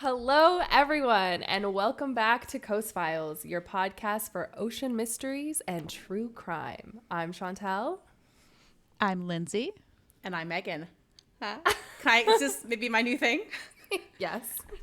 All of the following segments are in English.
Hello, everyone, and welcome back to Coast Files, your podcast for ocean mysteries and true crime. I'm Chantel. I'm Lindsay. And I'm Megan. Is this maybe my new thing? Yes,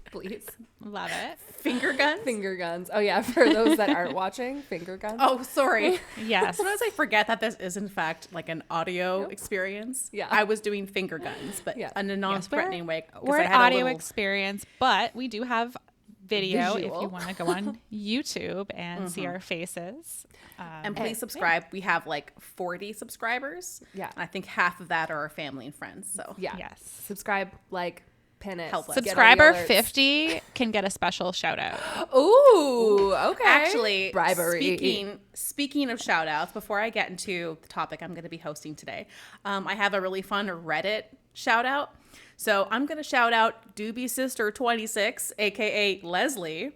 please. Love it. Finger guns? Finger guns. Oh, yeah, for those that aren't watching, finger guns. Oh, sorry. Yes. Sometimes I forget that this is, in fact, like an audio experience. Yeah. I was doing finger guns, but in a non-threatening way. 'cause We're I an had a audio little- experience, but we do have video Visual. if you want to go on YouTube and see our faces. And please subscribe. We have like 40 subscribers. Yeah. And I think half of that are our family and friends. So Yeah. Yes. Subscribe, like, pin it. Help us. Get all the Subscriber alerts. 50 can get a special shout out. Ooh, okay. Actually, bribery. speaking of shout outs, before I get into the topic I'm going to be hosting today, I have a really fun Reddit shout out. So I'm going to shout out Doobie Sister 26, aka Leslie.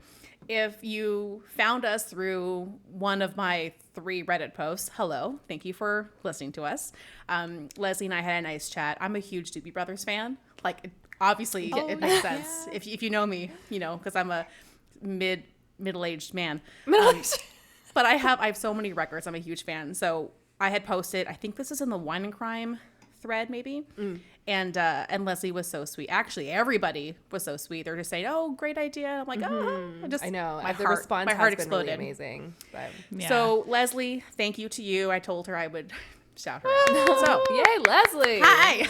If you found us through one of my 3 Reddit posts, hello, thank you for listening to us. Leslie and I had a nice chat. I'm a huge Doobie Brothers fan. Like, obviously, it makes sense. If you know me, you know, because I'm a middle-aged man. But I have so many records. I'm a huge fan. So I had posted, I think this is in the Wine and Crime thread, maybe. And Leslie was so sweet. Actually, everybody was so sweet. They're just saying, "Oh, great idea." I'm like, I know. My The heart, response my heart has exploded. been really amazing. But... Yeah. So Leslie, thank you to you. I told her I would shout her out. So Yay, Leslie. hi.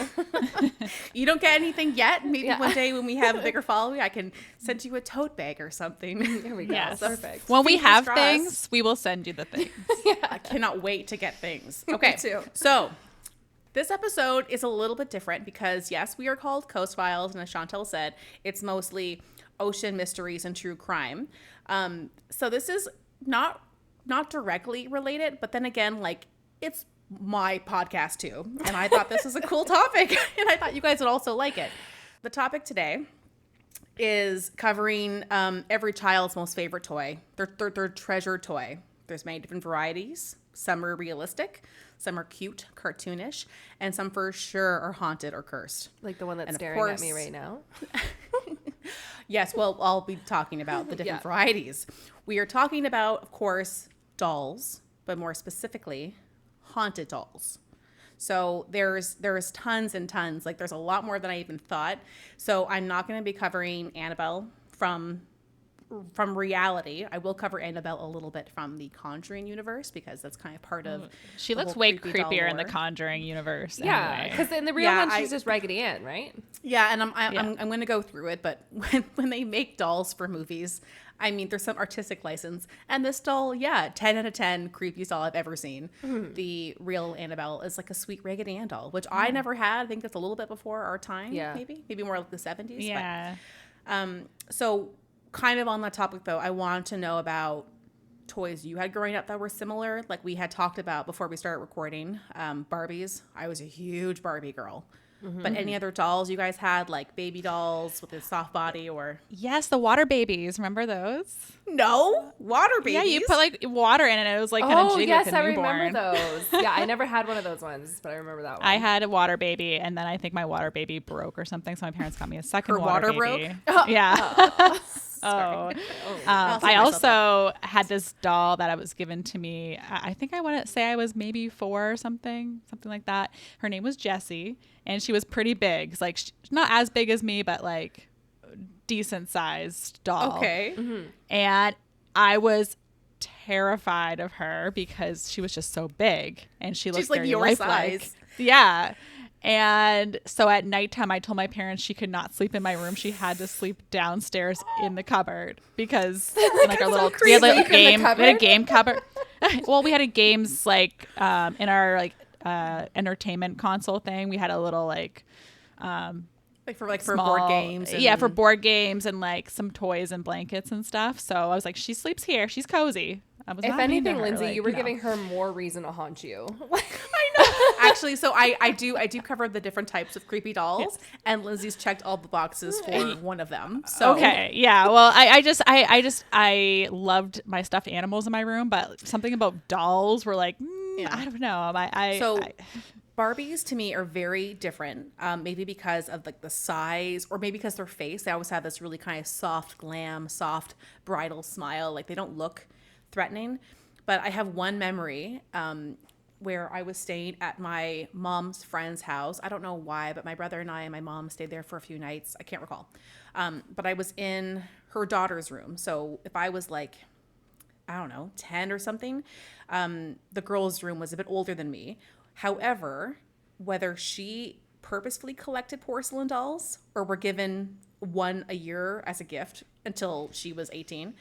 You don't get anything yet. Maybe Yeah. one day when we have a bigger following, I can send you a tote bag or something. There we go. Yes. Perfect. When we Fingers have crossed. things, we will send you the things. I cannot wait to get things. Okay. too. So this episode is a little bit different because, yes, we are called Coast Files. And as Chantel said, it's mostly ocean mysteries and true crime. So this is not directly related. But then again, like, it's my podcast, too. And I thought this was a cool topic. And I thought you guys would also like it. The topic today is covering every child's most favorite toy, their treasured toy. There's many different varieties. Some are realistic, some are cute, cartoonish, and some for sure are haunted or cursed. Like the one that's And of staring at me course- right now. Yes, well, I'll be talking about the different Yeah. varieties. We are talking about, of course, dolls, but more specifically, haunted dolls. So there's tons and tons. Like, there's a lot more than I even thought. So I'm not going to be covering Annabelle from reality. I will cover Annabelle a little bit from the Conjuring universe because that's kind of part of. She the looks whole way creepy doll creepier in the lore. Conjuring universe. Yeah, anyway. because in the real Yeah, one, she's just Raggedy Ann, right? Yeah, and I'm going to go through it, but when they make dolls for movies, I mean, there's some artistic license, and this doll, 10 out of 10 creepiest doll I've ever seen. The real Annabelle is like a sweet Raggedy Ann doll, which I never had. I think that's a little bit before our time. Yeah. maybe more like the 70s. Yeah. But, so kind of on that topic though, I want to know about toys you had growing up that were similar. Like we had talked about before we started recording, Barbies. I was a huge Barbie girl. But any other dolls you guys had, like baby dolls with a soft body or Yes, the water babies. Remember those? no water babies? Yeah, you put like water in it and it was like kind of Oh, jiggy yes, like a I newborn. remember those. Yeah, I never had one of those ones, but I remember that one. I had a water baby, and then I think my water baby broke or something, so my parents got me a second Her water water baby. broke? Yeah. Sorry. I myself up. also had this doll that was given to me. I think I want to say I was maybe 4 or something like that. Her name was Jessie, and she was pretty big. Like not as big as me, but like decent sized doll. Okay. And I was terrified of her because she was just so big and she looked She's like very your lifelike. size. Yeah. And so at nighttime, I told my parents she could not sleep in my room. She had to sleep downstairs in the cupboard because like our little we had like a game, we had a game cupboard. Well, we had a games like in our like entertainment console thing. We had a little like for small- board games. yeah, for board games and like some toys and blankets and stuff. So I was like, she sleeps here. She's cozy. I was if not mean to anything, her, Lindsay, like, you were no. giving her more reason to haunt you. Actually, so I do cover the different types of creepy dolls, and Lindsay's checked all the boxes for one of them. So Okay, yeah. Well, I loved my stuffed animals in my room, but something about dolls were like, I don't know. Barbies to me are very different. Maybe because of like the size, or maybe because their face. They always have this really kind of soft glam, soft bridal smile. Like they don't look threatening. But I have one memory where I was staying at my mom's friend's house. I don't know why, but my brother and I and my mom stayed there for a few nights. I can't recall. But I was in her daughter's room. So if I was like, I don't know, 10 or something, the girl's room was a bit older than me. However, whether she purposefully collected porcelain dolls or were given one a year as a gift until she was 18,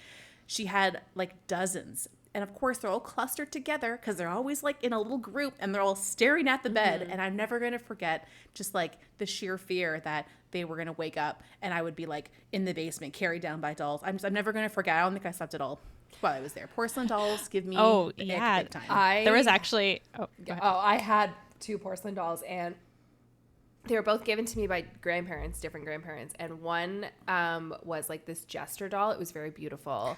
she had like dozens. And of course, they're all clustered together because they're always like in a little group and they're all staring at the bed. And I'm never going to forget just like the sheer fear that they were going to wake up and I would be like in the basement carried down by dolls. I'm never going to forget. I don't think I slept at all while I was there. Porcelain dolls give me the big time. There was actually I had 2 porcelain dolls, and they were both given to me by grandparents, different grandparents, and one was like this jester doll. It was very beautiful.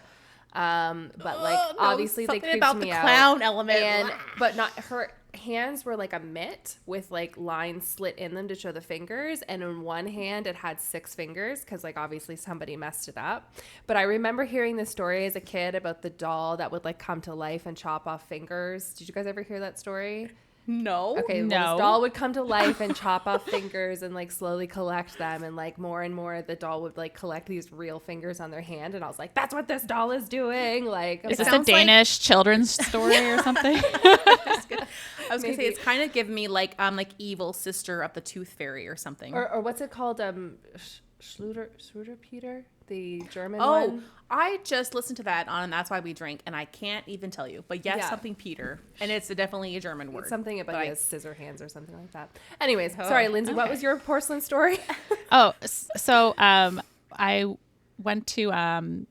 But like obviously they creeped about me the out. clown element, and but not her hands were like a mitt with like lines slit in them to show the fingers, and in one hand it had 6 fingers because like obviously somebody messed it up. But I remember hearing this story as a kid about the doll that would like come to life and chop off fingers. Did you guys ever hear that story? No. Okay, No. well, this doll would come to life and chop off fingers and like slowly collect them, and like more and more the doll would like collect these real fingers on their hand, and I was like, that's what this doll is doing. Like, is this a Danish children's story or something? I was gonna say it's kind of giving me like evil sister of the Tooth Fairy or something. Or what's it called? Schluter Peter, the German Oh, one. I just listened to that on And That's Why We Drink, and I can't even tell you. But yes, Yeah. something Peter, and it's definitely a German word. It's something about But he has scissor hands or something like that. Anyways, sorry, Lindsay, what was your porcelain story? So I went to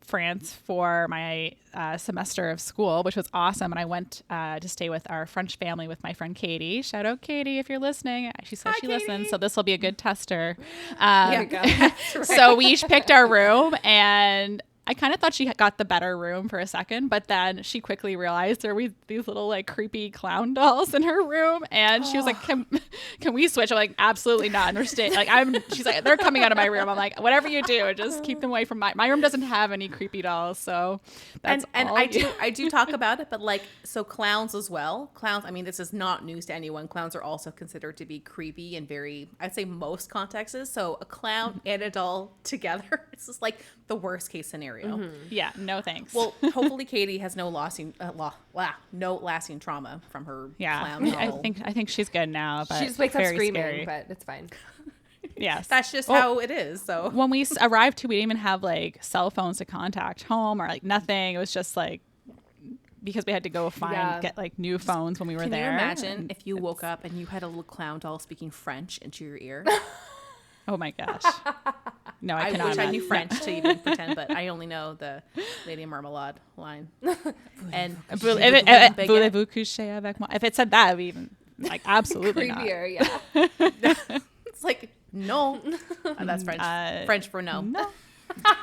France for my semester of school, which was awesome. And I went to stay with our French family with my friend Katie. Shout out Katie if you're listening. She said she listens, so this will be a good tester. There you go. That's right. So we each picked our room, and I kind of thought she got the better room for a second, but then she quickly realized there were these little like creepy clown dolls in her room, and she was like, "Can we switch?" I'm like, "Absolutely not." And they're staying. Like she's like, "They're coming out of my room." I'm like, "Whatever you do, just keep them away from my room. Doesn't have any creepy dolls." So that's and all I do talk about it, but like so clowns as well. Clowns. I mean, this is not news to anyone. Clowns are also considered to be creepy in very, I'd say, most contexts. So a clown and a doll together, it's just like the worst case scenario. Yeah, no thanks. Well, hopefully Katie has no lasting trauma from her clown doll. I think she's good now. But She just wakes up very screaming, scary. but it's fine. Yes, That's just how it is. So when we arrived too, we didn't even have like cell phones to contact home or like nothing. It was just like because we had to go get like new phones when we were can there. you imagine if you woke up and you had a little clown doll speaking French into your ear? Oh my gosh. No, I I cannot wish I imagine. knew French to even pretend, but I only know the Lady Marmalade line. And Voulez-vous coucher avec moi? If it said that, it would be even like absolutely not. Creepier, yeah. it's like, no. That's French. French for no. No,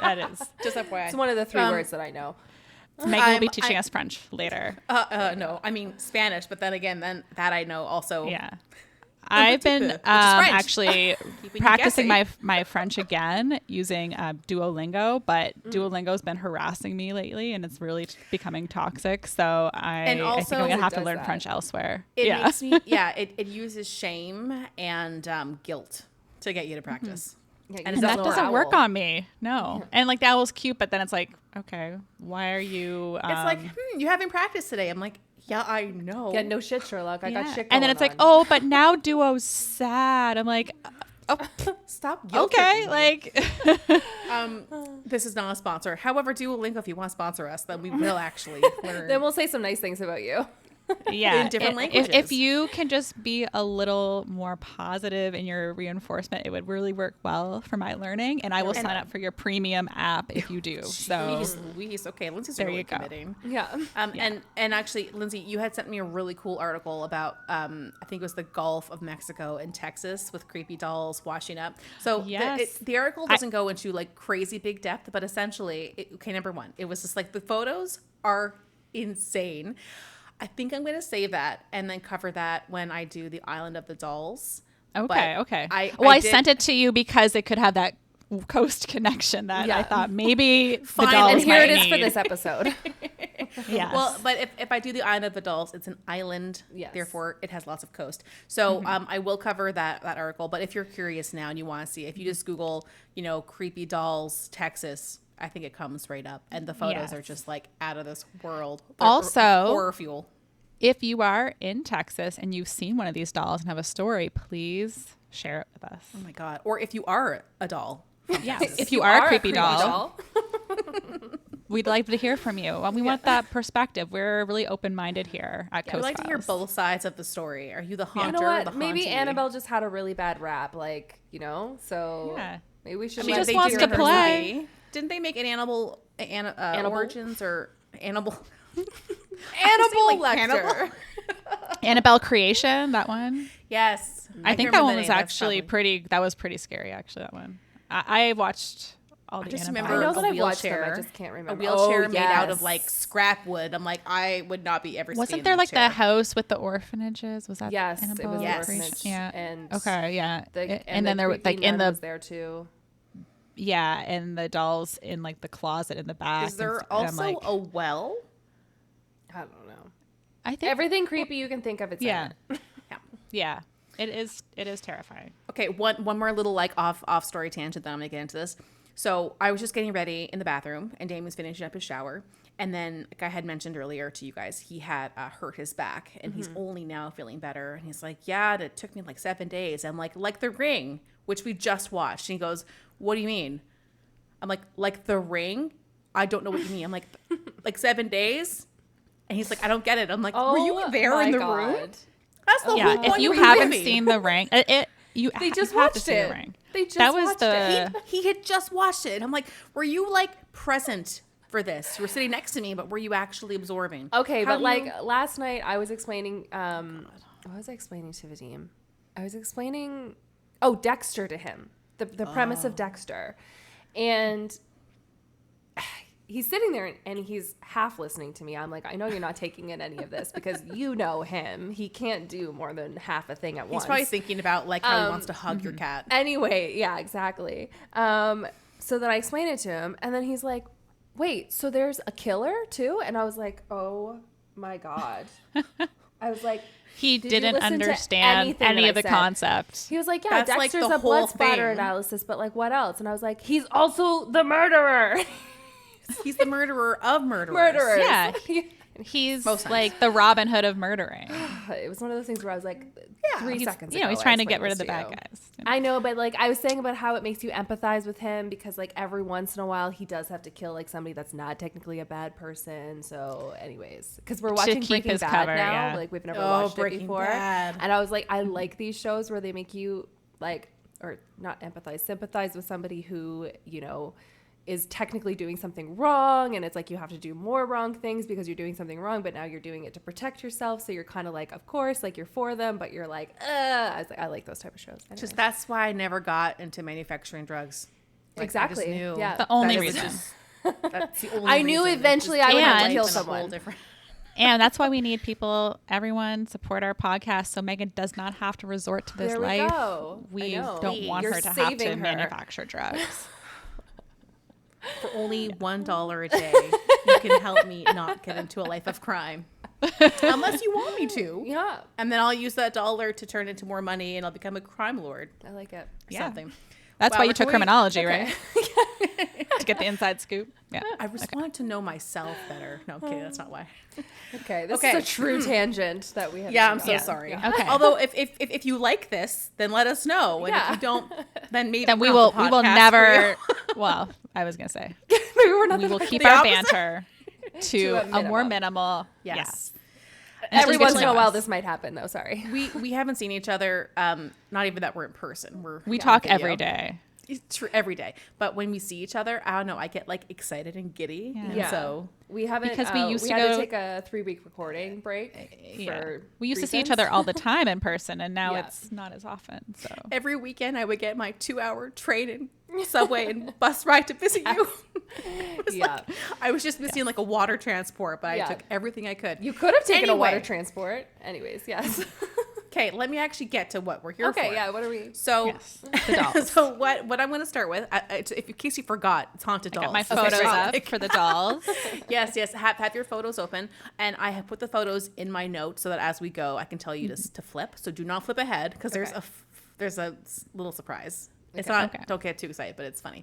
that is. Just FYI. It's one of the 3 words that I know. Megan will be teaching us French later. No, I mean Spanish, but then again, that I know also. Yeah. I've been French. actually Keeping you practicing guessing. my French again using Duolingo, but Duolingo's been harassing me lately, and it's really becoming toxic. So I think I'm gonna have to does learn that. French elsewhere. It yeah. makes me, it uses shame and guilt to get you to practice. Yeah, And use it that little doesn't work owl. on me. No. And like the owl's cute, but then it's like, okay, why are you? It's like, you haven't practiced today. I'm like, yeah, I know. Yeah, no shit, Sherlock. I got shit going and then it's like, on. oh, but now Duo's sad. I'm like, Stop guilt okay, tripping me. like. This is not a sponsor. However, Duolingo, if you want to sponsor us, then we will actually learn. Then we'll say some nice things about you. Yeah, in different If languages. you can just be a little more positive in your reinforcement, it would really work well for my learning. And I will sign up for your premium app if you do. So Jeez Louise. Okay, Lindsay's There really you go. committing. Yeah. And actually, Lindsay, you had sent me a really cool article about I think it was the Gulf of Mexico and Texas with creepy dolls washing up. So Yes. the article doesn't go into like crazy big depth, but essentially, okay, number one, it was just like the photos are insane. I think I'm going to save that and then cover that when I do the Island of the Dolls. Okay, But okay. I did- sent it to you because it could have that coast connection that I Yeah. thought maybe the Fine, dolls And here might it is for need. this episode. Yes. Well, but if I do the Island of the Dolls, it's an island. Yes. Therefore, it has lots of coast. So I will cover that article. But if you're curious now and you want to see, if you just Google, creepy dolls, Texas, I think it comes right up. And the photos Yes. are just like out of this world. They're Also- horror fuel. if you are in Texas and you've seen one of these dolls and have a story, please share it with us. Oh my God. Or if you are a doll. Yeah. If you are a creepy doll, doll. we'd like to hear from you. And we want that perspective. We're really open-minded here at I Coast would like to hear Files. both sides of the story. Are you the You haunter know or the what? Maybe hauntee? Annabelle just had a really bad rap, so Yeah. maybe we should. She let just They wants did to her play. movie. Didn't they make an Annabelle Origins or Annabelle? Annabelle like Lecter. Hannibal? Annabelle Creation, that one. Yes. I think can't that remember one the was name. That's actually probably- that was pretty scary, actually, that one. I watched all the just Annabelle. remember I know a that I've watched them. I wheelchair. just can't A remember. wheelchair Oh, made out of yes. like scrap wood. I'm like, I would not be ever. Wasn't there like the house with the orphanages? Was that Yes, it Annabelle was Yes. Creation? orphanage. Yeah. And Okay, yeah. and then the there were creepy like in nun the was there too. and the dolls in like the closet in the back. Is there and I'm also like, a well? I don't know. I think Everything creepy you can think of. It's yeah. in it. Yeah. It is terrifying. Okay, one more little like off story tangent that I'm gonna get into this. So I was just getting ready in the bathroom, and Damien's finishing up his shower, and then like I had mentioned earlier to you guys, he had hurt his back, and he's only now feeling better. And he's like, "Yeah, it took me like 7 days." I'm like The Ring, which we just watched. And he goes, "What do you mean?" I'm like The Ring. I don't know what you mean. I'm like 7 days, and he's like, "I don't get it." I'm like, "Were you there my in the God. room?" That's the whole Yeah, point if you of the haven't movie. seen The Ring, you They just you have to watched see it. The Ring. They just that was watched the it. He had just watched it. And I'm like, were you like present for this? You were sitting next to me, but were you actually absorbing? Okay, How but do like you- last night, I was explaining. What was I explaining to Vadim? I was explaining, Dexter to him. The premise of Dexter, and he's sitting there and he's half listening to me. I'm like, I know you're not taking in any of this because you know him. He can't do more than half a thing at once. He's probably thinking about like how he wants to hug your cat. Anyway, yeah, exactly. So then I explained it to him, and then he's like, wait, so there's a killer too? And I was like, oh my God. I was like, he Did you didn't listen to understand anything any that of I the said? concept. he was like, yeah, That's, like, Dexter's the a blood whole splatter thing. analysis, but like what else? And I was like, he's also the murderer. He's the murderer of murderers. Murderers. Yeah. He's Most times. like the Robin Hood of murdering. It was one of those things where I was like, three He's, seconds you know, ago, he's I trying to get explained rid of this the to bad you. guys. I know, but like I was saying about how it makes you empathize with him because like every once in a while he does have to kill like somebody that's not technically a bad person. So, anyways, because we're watching keep Breaking his Bad cover, now, yeah. like we've never Oh, watched it Breaking before, Bad. and I was like, I like these shows where they make you like, or not empathize, sympathize with somebody who is technically doing something wrong, and it's like you have to do more wrong things because you're doing something wrong, but now you're doing it to protect yourself, so you're kind of like, of course, like you're for them, but you're like, I was like, I like those type of shows. Just Anyway. that's why I never got into manufacturing drugs. Like, Exactly, I just knew yeah. The only that it was reason. that's the only I knew reason. eventually Just I would have to life kill in a whole someone. different- And that's why we need people, everyone, support our podcast so Megan does not have to resort to this There we life. go. I We know. don't want You're her to have to saving her. manufacture drugs. For only $1 a day, you can help me not get into a life of crime. Unless you want me to. Yeah, And then I'll use that dollar to turn into more money and I'll become a crime lord I like it. or Yeah. something. That's Wow, why you we're took totally- criminology, right? To get the inside scoop. Yeah. I just wanted to know myself better. No, I'm kidding. That's not why. Okay, this Okay. is a true tangent that we have. Yeah, I'm so Yeah. sorry. Yeah. Okay. Although if you like this, then let us know. And Yeah. if you don't, then maybe Then we not will the we will podcast for never you. well, I was gonna say. Maybe we're not We the will keep the our opposite. banter to a a more minimum. minimal. Yes. Yes. Every Until you get once to in know a while, us. this might happen, though. Sorry. We haven't seen each other. Not even that we're in person. We on talk video. every day. every day. But when we see each other, I don't know, I get like excited and giddy. Yeah. And Yeah. so We haven't Because we used to had go- take a 3-week recording break. For We used to see each reasons. other all the time in person, and now Yeah. it's not as often. So every weekend I would get my 2-hour train and subway and bus ride to visit you. It was Yeah. like, I was just missing like a water transport, but Yeah. I took everything I could. You could have taken a water Anyway. transport. Anyways, yes. Okay, let me actually get to what we're here for. Okay, yeah. What are we? So, yes, the dolls. so what I'm going to start with, if in case you forgot, it's haunted I dolls. got my Okay, photos so- up for the dolls. Yes, have your photos open, and I have put the photos in my notes so that as we go, I can tell you to flip. So do not flip ahead because Okay. there's a little surprise. It's Okay. not. Okay. Don't get too excited, but it's funny.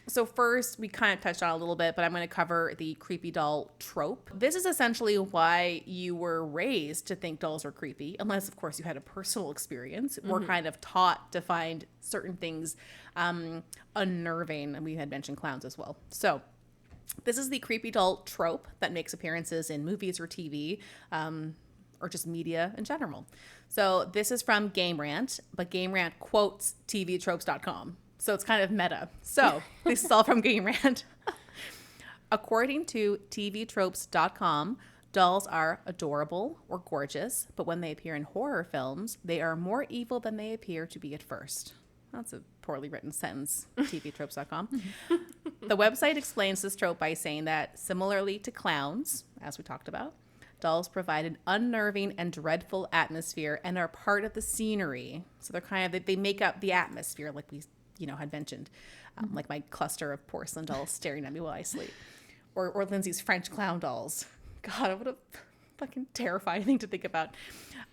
So first, we kind of touched on it a little bit, but I'm going to cover the creepy doll trope. This is essentially why you were raised to think dolls are creepy, unless, of course, you had a personal experience. We're kind of taught to find certain things unnerving, and we had mentioned clowns as well. So this is the creepy doll trope that makes appearances in movies or TV, or just media in general. So this is from Game Rant, but Game Rant quotes tvtropes.com. So it's kind of meta. So this is all from Game Rant. According to tvtropes.com, dolls are adorable or gorgeous, but when they appear in horror films, they are more evil than they appear to be at first. That's a poorly written sentence, tvtropes.com. The website explains this trope by saying that similarly to clowns, as we talked about, dolls provide an unnerving and dreadful atmosphere and are part of the scenery. So they're kind of, they make up the atmosphere like we, had mentioned, like my cluster of porcelain dolls staring at me while I sleep. Or Lindsay's French clown dolls. God, what a fucking terrifying thing to think about.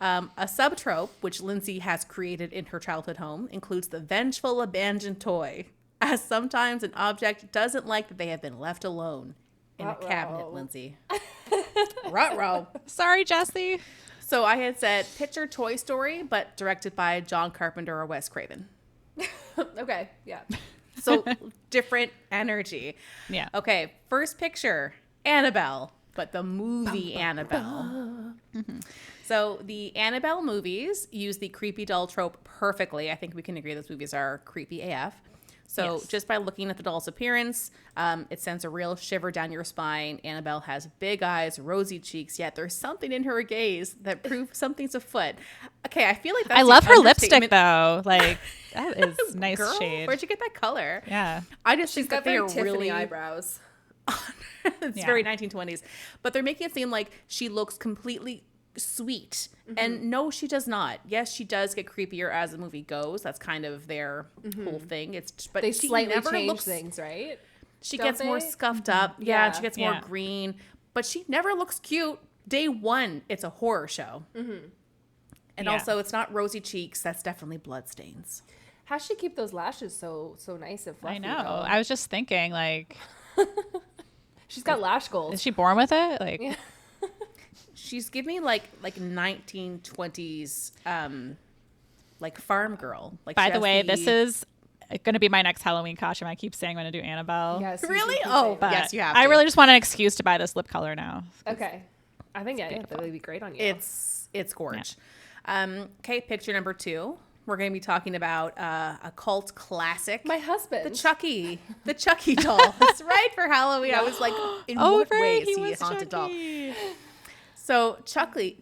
A subtrope, which Lindsay has created in her childhood home, includes the vengeful abandoned toy, as sometimes an object doesn't like that they have been left alone in a cabinet, Ruh-roh. Lindsay. Ruh-roh. Sorry, Jessie. So I had said picture Toy Story, but directed by John Carpenter or Wes Craven. Okay, yeah. So different energy. Yeah. Okay, first picture, Annabelle, but the movie Annabelle. So the Annabelle movies use the creepy doll trope perfectly. I think we can agree those movies are creepy AF. So Yes. just by looking at the doll's appearance, it sends a real shiver down your spine. Annabelle has big eyes, rosy cheeks, yet there's something in her gaze that proves something's afoot. Okay, I feel like that's I the love her lipstick understatement. though. Like that is nice Girl, shade. where'd you get that color? Yeah. I just She's think got that they very are Tiffany really eyebrows. it's Yeah. very 1920s, but they're making it seem like she looks completely sweet, and no, she does not. Yes, she does get creepier as the movie goes. That's kind of their whole thing. But They she slightly never change looks. things, right? She don't gets more they? scuffed up. Yeah, Yeah. she gets more Yeah. green, but she never looks cute. Day one, it's a horror show, and Yeah. also it's not rosy cheeks. That's definitely bloodstains. How's she keep those lashes so nice and fluffy? I know. though? I was just thinking, like, She's got lash gold. is she born with it? Like, Yeah. She's giving me like 1920s like farm girl. Like by she the has way, this is going to be my next Halloween costume. I keep saying I'm going to do Annabelle. Yes, you Really? do keep Oh, saying But that. yes, you have I to. really just want an excuse to buy this lip color now. Okay. I think that would be great on you. It's gorge. Okay, picture number 2. We're going to be talking about a cult classic. my husband. the Chucky doll. That's right, for Halloween. I was like, in what way is he a haunted doll? So Chucky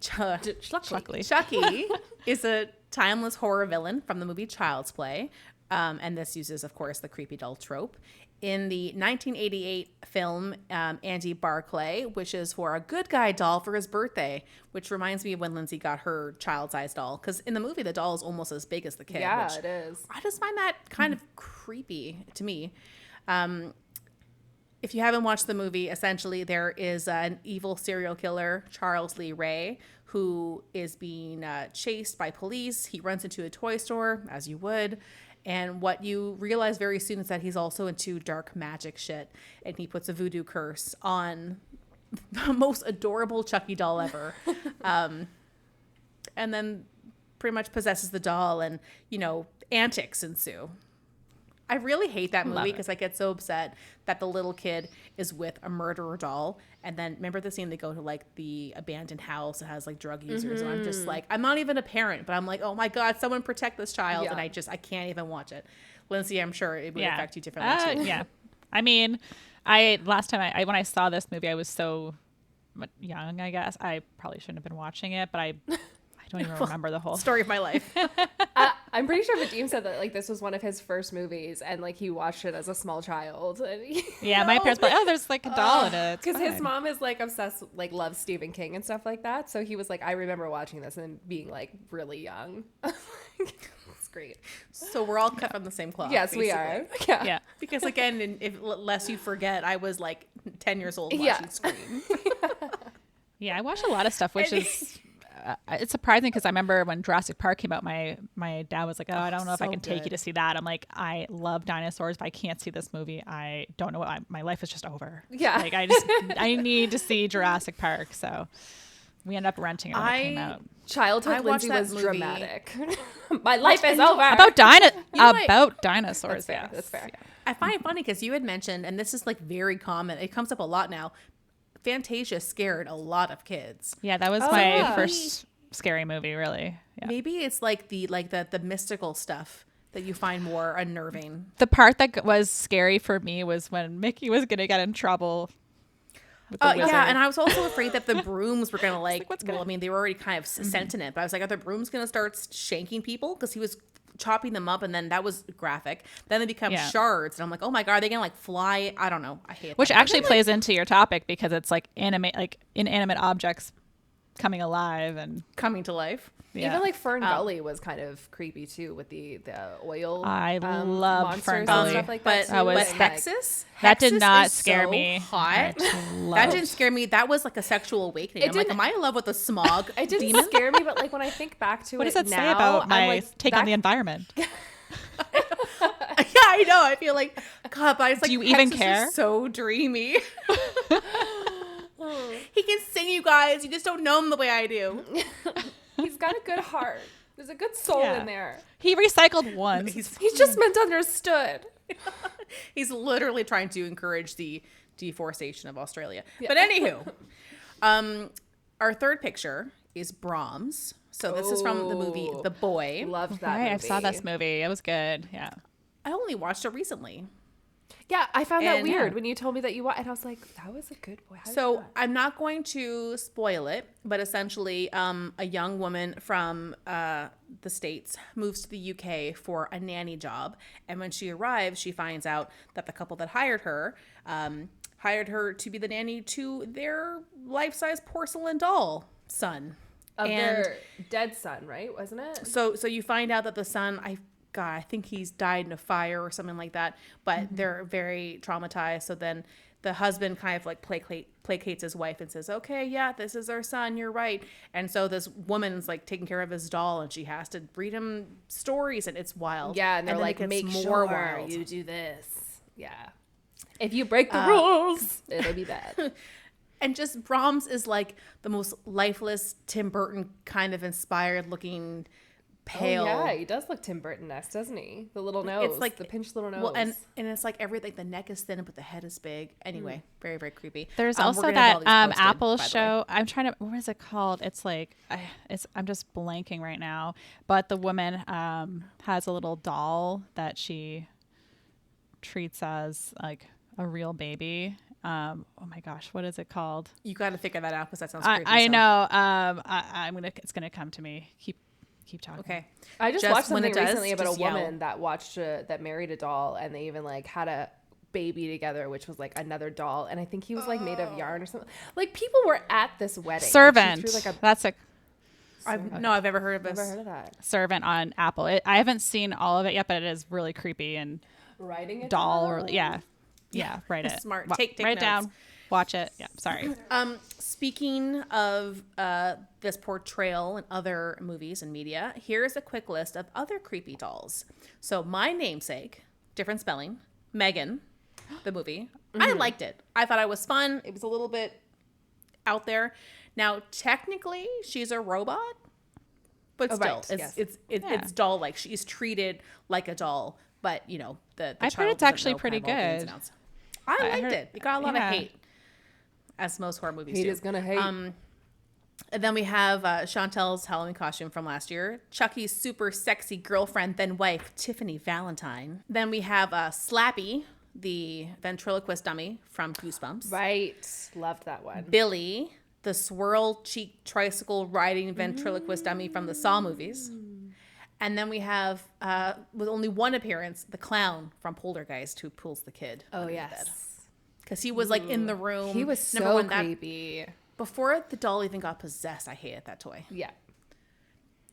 is a timeless horror villain from the movie Child's Play. And this uses, of course, the creepy doll trope. In the 1988 film Andy Barclay, which is for a good guy doll for his birthday, which reminds me of when Lindsay got her child-sized doll. Because in the movie, the doll is almost as big as the kid. Yeah, which it is. I just find that kind of creepy to me. If you haven't watched the movie, essentially there is an evil serial killer, Charles Lee Ray, who is being chased by police. He runs into a toy store, as you would. And what you realize very soon is that he's also into dark magic shit. And he puts a voodoo curse on the most adorable Chucky doll ever. And then pretty much possesses the doll, and, antics ensue. I really hate that movie because I get so upset that the little kid is with a murderer doll. And then remember the scene they go to like the abandoned house that has like drug users. And I'm just like, I'm not even a parent, but I'm like, oh my God, someone protect this child. Yeah. And I can't even watch it. Lindsay, I'm sure it would affect you differently too. Yeah. I mean, last time when I saw this movie, I was so young, I guess. I probably shouldn't have been watching it, but I don't even remember the whole Story of my life. I'm pretty sure Vadim said that like this was one of his first movies, and like he watched it as a small child. And my parents were like, oh, there's like a doll in it. Because his mom is like obsessed, like loves Stephen King and stuff like that. So he was like, I remember watching this and being like really young. It's great. So we're all cut from the same cloth. Yes, basically. we are. Yeah. Yeah. Because again, lest you forget, I was like 10 years old watching Scream. Yeah, I watch a lot of stuff, which is it's surprising because I remember when Jurassic Park came out, my dad was like, "Oh, I don't know if I can take you to see that." I'm like, I love dinosaurs. If I can't see this movie, I don't know what my life is just over. Yeah, like I need to see Jurassic Park. So we ended up renting it when it came out. Childhood Lindsay was dramatic. My life is over. About dinosaurs. That's fair. Yes. That's fair. Yeah. I find it funny because you had mentioned, and this is like very common. It comes up a lot now. Fantasia scared a lot of kids. Yeah, that was my first scary movie, really. Yeah. Maybe it's like the mystical stuff that you find more unnerving. The part that was scary for me was when Mickey was going to get in trouble. Yeah, and I was also afraid that the brooms were gonna I mean, they were already kind of Mm-hmm. sentient, but I was like, are the brooms gonna start shanking people? Because he was chopping them up, and then that was graphic. Then they become shards, and I'm like, oh my god, are they gonna like fly? I don't know. I hate it. Which actually plays into your topic because it's like inanimate objects coming alive and coming to life. Yeah. Even like Fern Gully was kind of creepy too, with the oil. I loved Fern monsters Gully. and stuff like But that. but too. Hexus, That did Hexus not is scare so me. Hot. That didn't scare me. That was like a sexual awakening. I'm like, am I in love with the smog? It didn't demon? scare me, but like when I think back to What it does that now, say about my I'm like, take on the environment? Yeah, I know. I feel like, God, but it's like, Do you even Hexus is care? so dreamy. He can sing, you guys. You just don't know him the way I do. He's got a good heart. There's a good soul Yeah. in there. He recycled once. He's just misunderstood. He's literally trying to encourage the deforestation of Australia. Yeah. But anywho, our third picture is Brahms. So this is from the movie The Boy. Loved that Right, movie. I saw this movie. It was good. Yeah. I only watched it recently. Yeah, I found that And- weird when you told me that you watched, and I was like, that was a good boy. So I'm not going to spoil it, but essentially a young woman from the States moves to the UK for a nanny job. And when she arrives, she finds out that the couple that hired her to be the nanny to their life-size porcelain doll son. of their dead son, right? Wasn't it? So you find out that the son, I think he's died in a fire or something like that, but they're very traumatized. So then the husband kind of like placates his wife and says, okay, yeah, this is our son, you're right. And so this woman's like taking care of his doll, and she has to read him stories, and it's wild. Yeah, and they're then like, it gets make more sure wild. you do this. Yeah. If you break the rules, it'll be bad. And just Brahms is like the most lifeless Tim Burton kind of inspired looking pale. Oh, yeah, he does look Tim Burton-esque, doesn't he? The little nose. It's like the pinched little nose. Well, and it's like everything. The neck is thin, but the head is big. Anyway, very, very creepy. There's We're also gonna have all that these posted, Apple by the way. show. I'm trying to. What is it called? It's like I'm just blanking right now. But the woman has a little doll that she treats as like a real baby. Oh my gosh, what is it called? You got to figure that out because that sounds creepy. I so. know. It's gonna come to me. Keep talking. Okay. I just Just watched when something it does, recently about a just yell. woman that that married a doll, and they even like had a baby together, which was like another doll, and I think he was like made of yarn or something. Like people were at this wedding. Servant. Like, she threw, like, That's a I've never heard of this. never heard of that. Servant on Apple. I haven't seen all of it yet, but it is really creepy and Writing a doll or yeah. Write it. Smart. Wa- Take write it notes. down. Watch it. Yeah. Sorry. Speaking of this portrayal in other movies and media, here's a quick list of other creepy dolls. So my namesake, different spelling, Megan, the movie. I liked it. I thought it was fun. It was a little bit out there. Now, technically, she's a robot, but still, right, yes. it's doll like. She's treated like a doll, but you know the I've heard child it's doesn't actually know pretty kind of all the ins good. and outs. I liked heard- it. It got a lot yeah. of hate, as most horror movies Hate do. is gonna hate. And then we have Chantel's Halloween costume from last year. Chucky's super sexy girlfriend, then wife, Tiffany Valentine. Then we have Slappy, the ventriloquist dummy from Goosebumps. Right. Loved that one. Billy, the swirl cheek tricycle riding ventriloquist dummy from the Saw movies. And then we have, with only one appearance, the clown from Poltergeist who pulls the kid. Oh, yes. Because he was like in the room. He was Number so one, that- creepy. before the doll even got possessed, I hated that toy. Yeah.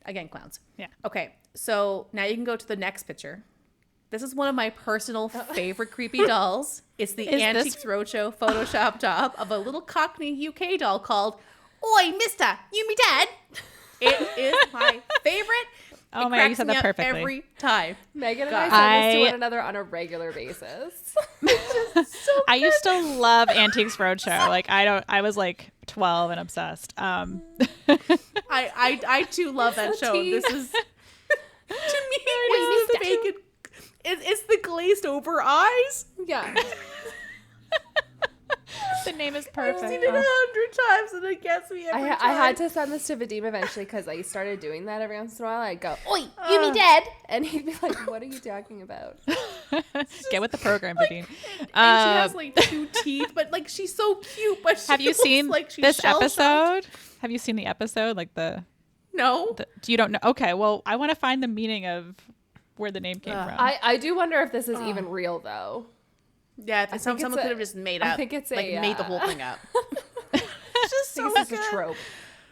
Again, clowns. Yeah. Okay, so now you can go to the next picture. This is one of my personal favorite creepy dolls. It's the Is Antiques this- Roadshow Photoshop job of a little Cockney UK doll called Oi, Mister, you me dad. It is my favorite. Oh It my God, you cracks said me that up perfectly. every time. Megan and I God. send this to I- one another on a regular basis. I used to love Antiques Roadshow. Like I was like 12 and obsessed. I too love that show. tea. This is to me it's the bacon. It's the glazed over eyes. Yeah. The name is I've perfect. seen it 100 times and it gets me every time. I had to send this to Vadim eventually because I started doing that every once in a while. I'd go, "Oi, you me dead," and he'd be like, "What are you talking about?" Get with the program, Vadine. And she has like 2 teeth, but like she's so cute. But she Have you looks seen like she's this shell-shocked. episode? Have you seen the episode? Like No. you don't know? Okay, well, I want to find the meaning of where the name came from. I do wonder if this is even real though. Yeah, I think think someone it's could a- have just made I up. think it's like a, made the whole thing up. It's just I so think it's good. a trope.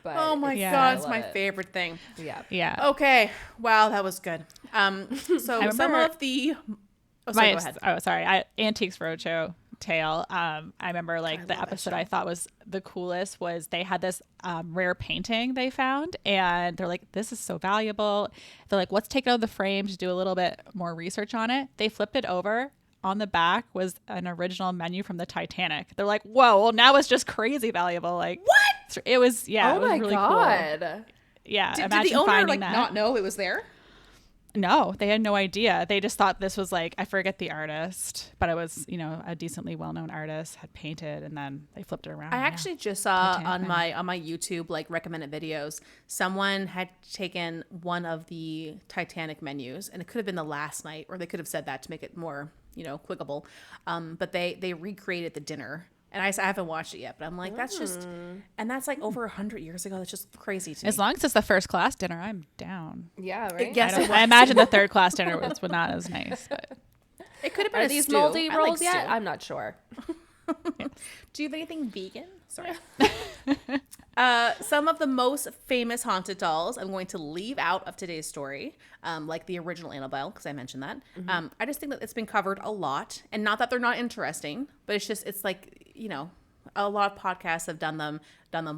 But Oh my Yeah. god, I it's love my it. favorite thing. Yeah. Yeah. Okay, wow, that was good. So some remember- of the. Oh, sorry, go ahead. Antiques Roadshow tale. I remember like the love that episode show. I thought was the coolest was they had this rare painting they found and they're like, this is so valuable. They're like, let's take it out of the frame to do a little bit more research on it. They flipped it over. On the back was an original menu from the Titanic. They're like, whoa, well now it's just crazy valuable. Like what? It was yeah. Oh it was my really god. cool. Yeah. Did imagine the owner finding like that. not know it was there? No, they had no idea. They just thought this was like, I forget the artist, but it was, a decently well-known artist had painted and then they flipped it around. I yeah. actually just saw Titanic on my YouTube like recommended videos, someone had taken one of the Titanic menus, and it could have been the last night, or they could have said that to make it more clickable. But they recreated the dinner, and I haven't watched it yet, but I'm like, that's just, and that's like over 100 years ago. That's just crazy to me. As long as it's the first class dinner, I'm down. Yeah, right? Yes, it I was. imagine the third class dinner was not as nice. But It could have been Are a these stew. moldy I rolls like yet? stew. I'm not sure. Do you have anything vegan? Sorry. Some of the most famous haunted dolls I'm going to leave out of today's story, like the original Annabelle, because I mentioned that. I just think that it's been covered a lot, and not that they're not interesting, but it's like, a lot of podcasts have done them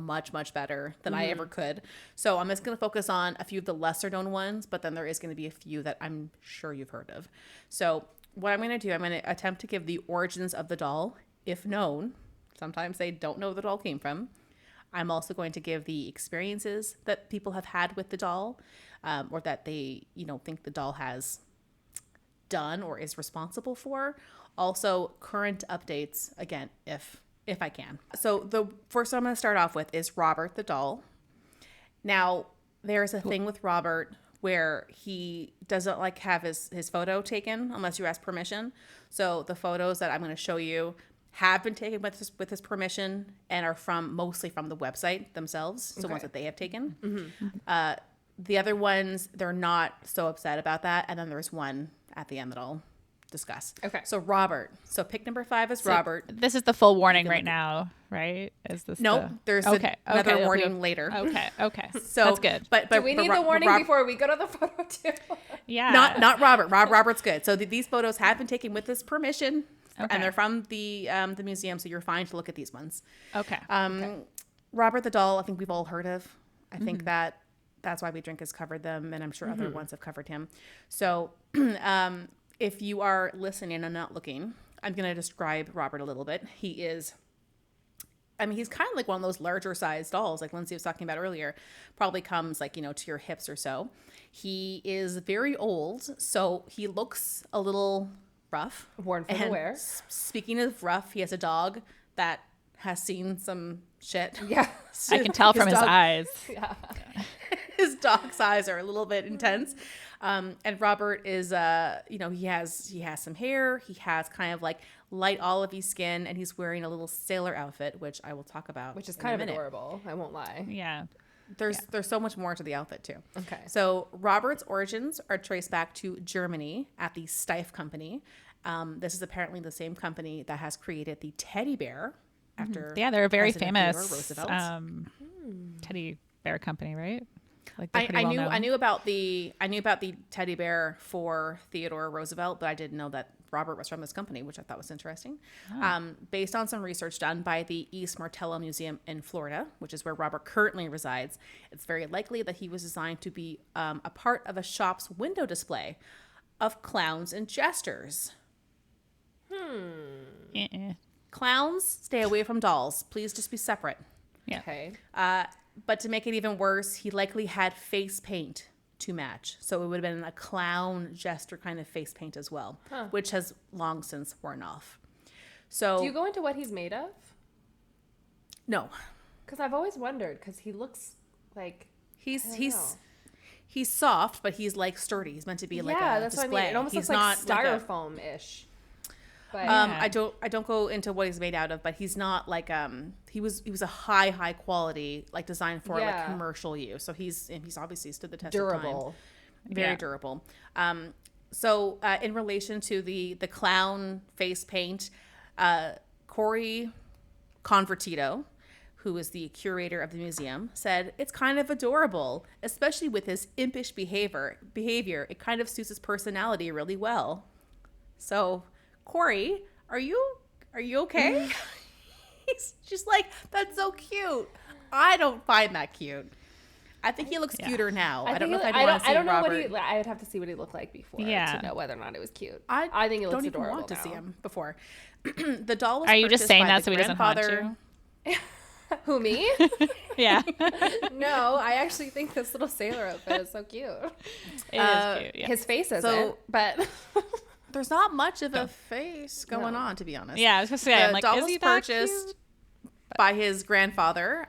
much, much better than I ever could. So I'm just going to focus on a few of the lesser known ones, but then there is going to be a few that I'm sure you've heard of. So what I'm going to do, I'm going to attempt to give the origins of the doll, if known. Sometimes they don't know where the doll came from. I'm also going to give the experiences that people have had with the doll, or that they, think the doll has done or is responsible for. Also, current updates, again, if I can. So the first one I'm going to start off with is Robert the doll. Now, there's a thing with Robert where he doesn't like have his photo taken unless you ask permission. So the photos that I'm going to show you have been taken with his permission and are mostly from the website themselves, so ones that they have taken. The other ones, they're not so upset about that. And then there's one at the end that I'll discuss. Okay. So Robert. So pick number 5 is Robert. this is the full warning right now, right? Is this No, there's another warning later. Okay. So That's good. But Do we need the warning Rob- before we go to the photo too? Yeah. Not Robert. Robert's good. So these photos have been taken with his permission, Okay. and they're from the museum. So you're fine to look at these ones. Okay. Robert the doll, I think we've all heard of. I think that's why We Drink has covered them, and I'm sure other ones have covered him. So if you are listening and not looking, I'm going to describe Robert a little bit. He's kind of like one of those larger sized dolls, like Lindsay was talking about earlier, probably comes like, to your hips or so. He is very old, so he looks a little rough. Worn for the And wear. Speaking of rough, he has a dog that has seen some shit. Yeah. I can tell from his dog- eyes. Yeah. His dog's eyes are a little bit intense. And Robert is, he has some hair. He has kind of like light olivey skin, and he's wearing a little sailor outfit, which I will talk about. Which is in kind a of minute. adorable. I won't lie. Yeah. There's so much more to the outfit too. Okay. So Robert's origins are traced back to Germany at the Steiff Company. This is apparently the same company that has created the teddy bear after. Yeah, they're a very President Theodore famous Roosevelt. teddy bear company, right? Like I knew about the teddy bear for Theodore Roosevelt, but I didn't know that Robert was from this company, which I thought was interesting. Based on some research done by the East Martello Museum in Florida, which is where Robert currently resides, it's very likely that he was designed to be a part of a shop's window display of clowns and jesters. Clowns, stay away from dolls. Please just be separate. Yeah. Okay. But to make it even worse, he likely had face paint to match. So it would have been a clown jester kind of face paint as well, which has long since worn off. So Do you go into what he's made of? no, Because I've always wondered, because he looks like... he's I don't he's know. he's soft, but he's like sturdy. He's meant to be like yeah, a that's display. what I mean. It almost he's looks like not like a- styrofoam-ish. But I don't go into what he's made out of, but he's not like he was a high quality, like designed for like Yeah. commercial use. So he's obviously stood the test durable. of time. Very Yeah. durable. So in relation to the clown face paint, Corey Convertito, who is the curator of the museum, said it's kind of adorable, especially with his impish behavior. It kind of suits his personality really well. So, Corey, are you okay? She's like, that's so cute. I don't find that cute. I think he looks cuter now. I don't know if I'd want to see I don't know Robert. what I would have to see what he looked like before Yeah. to know whether or not it was cute. I think it looks don't even adorable want to now. see him before. The doll was Are you just purchased saying by that the so he doesn't haunt grandfather- you? Who, me? Yeah. No, I actually think this little sailor outfit is so cute. It is cute. Yeah. His face isn't, So- but There's not much of a face going on, to be honest. Yeah, I was gonna say, The I'm like, doll is was he that purchased cute? by his grandfather.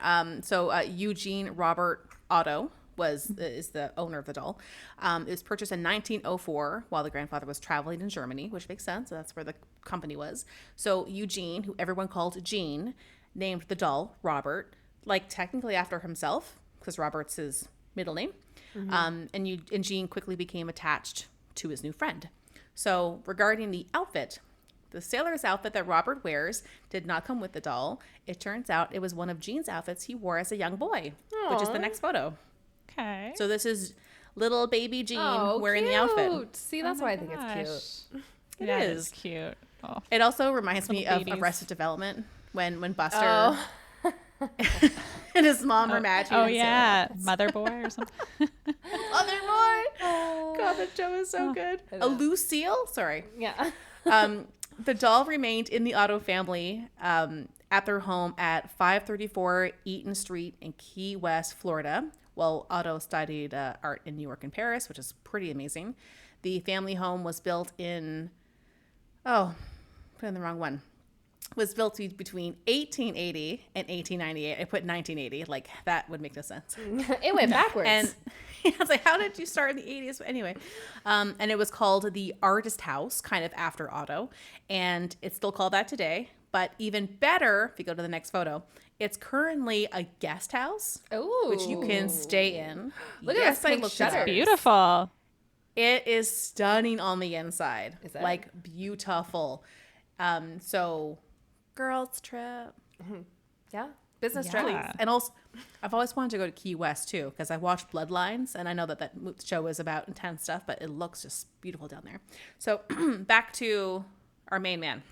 Eugene Robert Otto is the owner of the doll. It was purchased in 1904 while the grandfather was traveling in Germany, which makes sense. That's where the company was. So Eugene, who everyone called Gene, named the doll Robert, like technically after himself, because Robert's his middle name. And Gene quickly became attached to his new friend. So regarding the outfit, the sailor's outfit that Robert wears did not come with the doll. It turns out it was one of Gene's outfits he wore as a young boy, which is the next photo. Okay. So this is little baby Gene wearing cute. the outfit. See, that's why I think it's cute. It That is. cute. Oh. It also reminds me Little of babies. Arrested Development when Buster Oh, and his mom are matching. Oh and yeah, Mother Boy or something. Other boy. God, that show is so good. A Lucille? Sorry. yeah. The doll remained in the Otto family at their home at 534 Eaton Street in Key West, Florida, while Otto studied art in New York and Paris, which is pretty amazing. The family home was built in, put in the wrong one. Was built between 1880 and 1898. I put 1980, like that would make no sense. It went backwards. And I was like, how did you start in the 80s? But anyway, and it was called the Artist House, kind of after Otto. And it's still called that today. But even better, if you go to the next photo, it's currently a guest house, which you can stay in. Look at those pink looked it shutters. up. Beautiful. It is stunning on the inside. Is it? Like beautiful. So girls trip. yeah. Business Yeah. trip. And also, I've always wanted to go to Key West too, because I watched Bloodlines, and I know that show is about intense stuff, but it looks just beautiful down there. So back to our main man.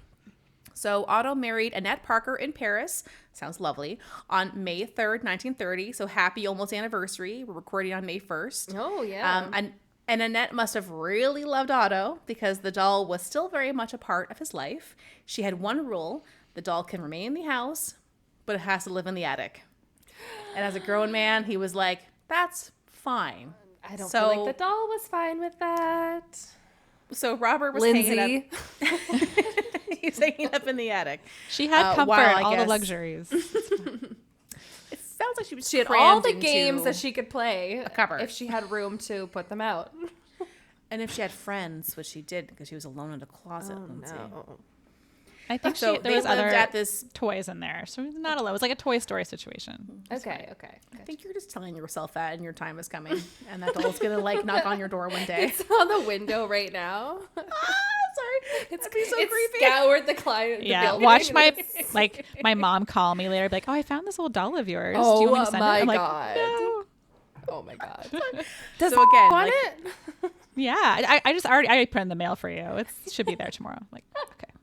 So Otto married Annette Parker in Paris. Sounds lovely. On May 3rd, 1930. So happy almost anniversary. We're recording on May 1st. Oh, yeah. And Annette must have really loved Otto because the doll was still very much a part of his life. She had one rule: the doll can remain in the house, but it has to live in the attic. And as a grown man, he was like, that's fine. I don't feel so- like the doll was fine with that. So Robert was hanging Lindsay. up. He's hanging up in the attic. She had comfort, while I all the guess- luxuries. sounds like She had all crammed the into games that she could play a cupboard. if she had room to put them out. And if she had friends, which she did because she was alone in a closet. Let's see. I think So there they was lived other at this. toys in there, so not alone. It was like a Toy Story situation. Okay. I think you're just telling yourself that, and your time is coming, and that doll's gonna like knock on your door one day. It's on the window right now. Sorry, It's be so it's creepy. scoured the client. The Yeah, building, watch and my it's- like my mom call me later, be like, "Oh, I found this old doll of yours. Oh Do you want me to send my it?" I'm like, God. "No." Oh my God. Does So again, want like- it? Yeah, I just already put it in the mail for you. It should be there tomorrow. I'm like, okay.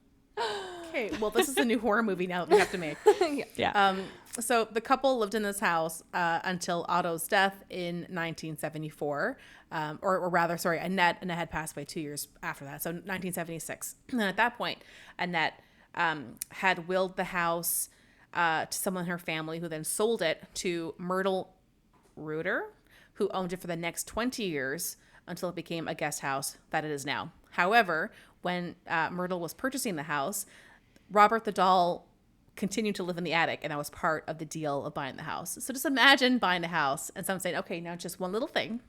Okay, well, this is a new horror movie now that we have to make. Yeah. So the couple lived in this house until Otto's death in 1974, or rather, sorry, Annette had passed away 2 years after that, so 1976. And at that point, Annette had willed the house to someone in her family, who then sold it to Myrtle Reuter, who owned it for the next 20 years until it became a guest house that it is now. However, when Myrtle was purchasing the house, Robert the doll continued to live in the attic, and that was part of the deal of buying the house. So just imagine buying a house and someone saying, okay, now just one little thing.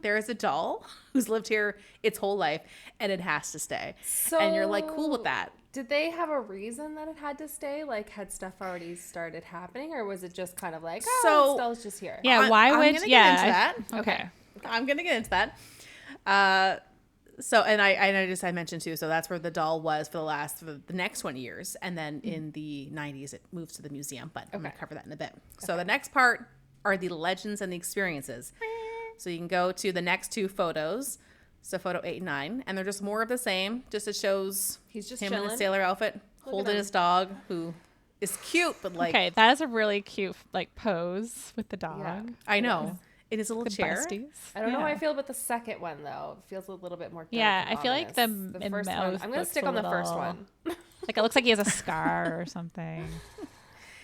There is a doll who's lived here its whole life, and it has to stay. And you're like, cool with that. Did they have a reason that it had to stay? Like, had stuff already started happening, or was it just kind of like, So- Stella's just here? Yeah, why I'm would gonna yeah? get into that. Okay. I'm gonna get into that. So and I mentioned too. So that's where the doll was for the next 20 years, and then in the 90s it moves to the museum. But I'm gonna cover that in a bit. So the next part are the legends and the experiences. So you can go to the next two photos. So photo 8 and 9, and they're just more of the same. Just it shows He's just him in a chilling. sailor outfit, holding him. his dog, who is cute, but like Okay, that is a really cute like pose with the dog. Yeah. I know in his little The chair. besties. I don't know how Yeah. I feel about the second one though. It feels a little bit more. Dark Yeah, and I feel like ominous. the first one. mouth I'm gonna looks stick a on the first little- one. Like it looks like he has a scar or something.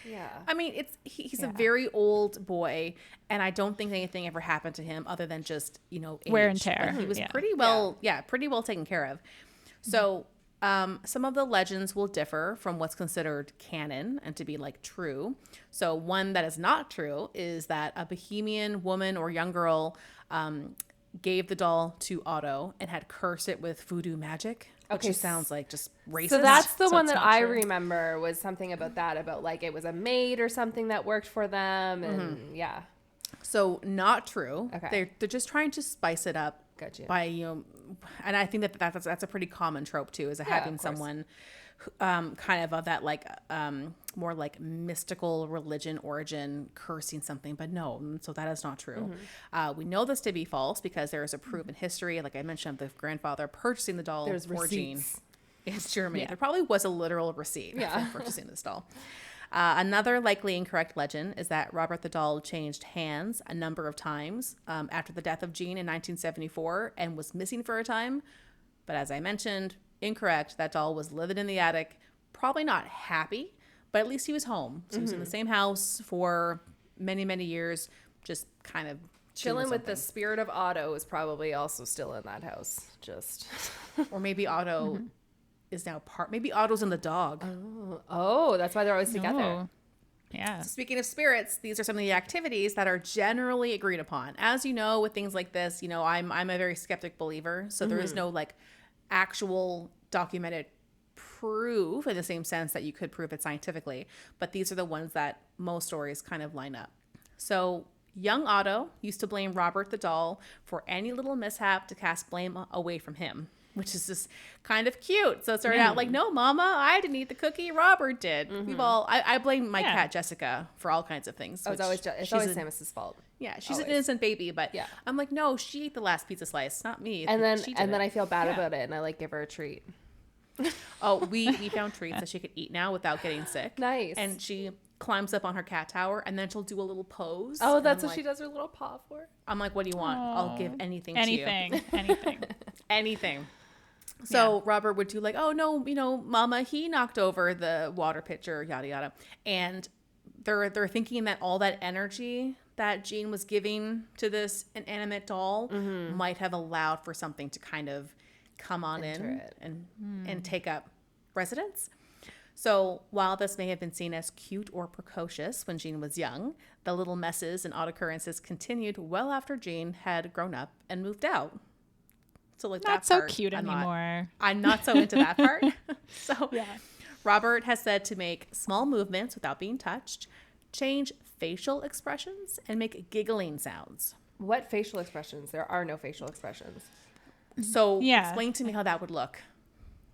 Yeah. I mean, he's a Yeah. very old boy, and I don't think anything ever happened to him other than just age. Wear and tear. Like, he was Yeah. pretty well taken care of. So some of the legends will differ from what's considered canon and to be like true. So one that is not true is that a Bohemian woman or young girl gave the doll to Otto and had cursed it with voodoo magic. Which Okay, just sounds like just racist. So that's the So one it's that not I true. remember was something about that, about like it was a maid or something that worked for them, and yeah. So not true. Okay. They're just trying to spice it up. Gotcha. By and I think that's a pretty common trope too, is having of course. someone kind of that like more like mystical religion origin cursing something, but no, so that is not true. We know this to be false because there is a proven history, like I mentioned, of the grandfather purchasing the doll There's for Jean receipts. in Germany. Yeah. There probably was a literal receipt for purchasing this doll. Another likely incorrect legend is that Robert the doll changed hands a number of times after the death of Jean in 1974 and was missing for a time. But as I mentioned, incorrect. That doll was living in the attic, probably not happy, but at least he was home. So he was in the same house for many, many years, just kind of Chilling doing with the something. spirit of Otto is probably also still in that house. Just Or maybe Otto is now maybe Otto's in the dog. oh, that's why they're always together. No. Yeah. Speaking of spirits, these are some of the activities that are generally agreed upon. As you know, with things like this, I'm a very skeptic believer, so there is no like actual documented proof in the same sense that you could prove it scientifically, but these are the ones that most stories kind of line up. So young Otto used to blame Robert the doll for any little mishap to cast blame away from him, which is just kind of cute. So it started out like, no, mama, I didn't eat the cookie, Robert did. I blame my Yeah. cat Jessica for all kinds of things. Oh, it's which always she's always a- Samus's fault. Yeah, she's an Always. innocent baby, but Yeah. I'm like, no, she ate the last pizza slice, not me. And then She did and then it. I feel bad Yeah. about it, and I like give her a treat. Oh, we found treats that she could eat now without getting sick. Nice. And she climbs up on her cat tower, and then she'll do a little pose. Oh, and that's I'm what she like- does her little paw for. I'm like, what do you want? I'll give anything to you. Anything. Anything. So Robert would do like, oh no, Mama, he knocked over the water pitcher, yada yada, and they're thinking that all that energy that Jean was giving to this inanimate doll might have allowed for something to kind of come on Enter in it. and take up residence. So while this may have been seen as cute or precocious when Jean was young, the little messes and odd occurrences continued well after Jean had grown up and moved out. So like Not that so part, cute anymore. I'm not so into that part. So Yeah. Robert has said to make small movements without being touched, change facial expressions, and make giggling sounds. What facial expressions? There are no facial expressions. So Yeah. explain to me how that would look.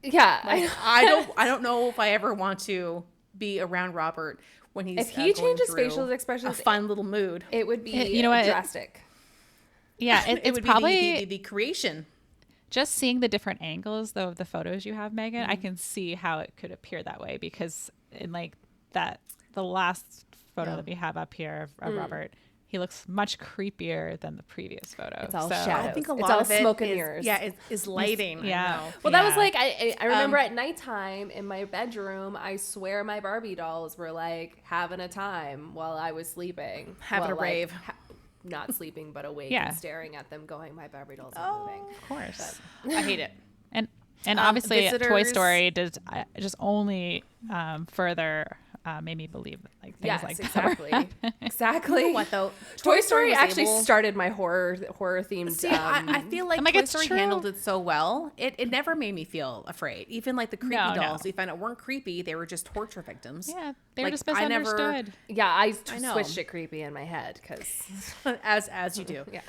Yeah. Like, I don't know if I ever want to be around Robert when he's If he going changes through facial expressions, a fun little mood. it would be You know what? drastic. Yeah, It it's would probably be the creation. just seeing the different angles though of the photos you have, Megan. I can see how it could appear that way because in like that the last photo that we have up here of Robert, he looks much creepier than the previous photo. It's all So- shadows. I think a It's lot all of it smoke and is- mirrors. Yeah, is lighting. Yeah. I know. Well, that was Yeah. like I remember at nighttime in my bedroom. I swear my Barbie dolls were like having a time while I was sleeping, Having a like, rave. not sleeping but awake Yeah. and staring at them, going, "My Barbie dolls are moving." Of course. I hate it. And obviously, Toy visitors- Story did just only further made me believe like things Yes, like that. exactly, exactly. What though? Toy Story was actually able- started my horror themed. See, I feel like I'm like, Toy it's Story true. handled it so well. It never made me feel afraid. Even like the creepy No, no. dolls, we found out weren't creepy. They were just torture victims. Yeah, they were Like, just I never- misunderstood. yeah, I know. switched it creepy in my head because as you do. yeah.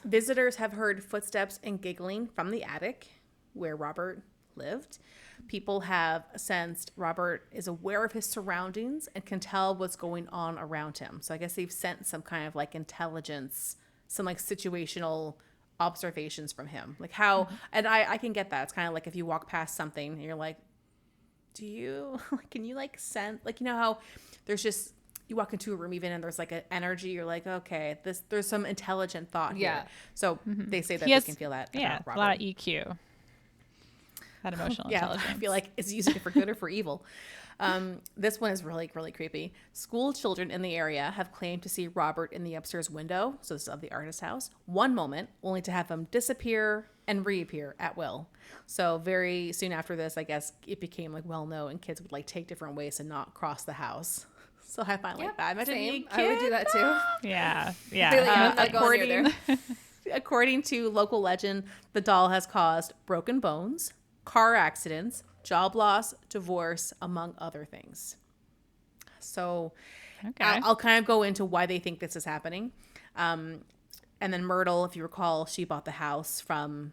Visitors have heard footsteps and giggling from the attic where Robert lived. People have sensed Robert is aware of his surroundings and can tell what's going on around him. So I guess they've sent some kind of like intelligence, some like situational observations from him. Like how, and I can get that. It's kind of like if you walk past something and you're like, do you, can you like sense, like, you know how there's just, you walk into a room even and there's like an energy, you're like, okay, there's some intelligent thought Yeah. here. So they say that He has, they can feel that yeah, about a lot Robert. of EQ. That emotional Yeah, intelligence. I feel like it's using it for good or for evil. This one is really, really creepy. School children in the area have claimed to see Robert in the upstairs window, so this is of the artist's house, one moment, only to have him disappear and reappear at will. So very soon after this, I guess it became like well known, and kids would like take different ways and not cross the house. So I find like that. Imagine being a I would do kid. that too. Yeah, Really, yeah. I'm not going near there. According to local legend, the doll has caused broken bones, car accidents, job loss, divorce, among other things. So Okay. I'll kind of go into why they think this is happening. And then Myrtle, if you recall, she bought the house from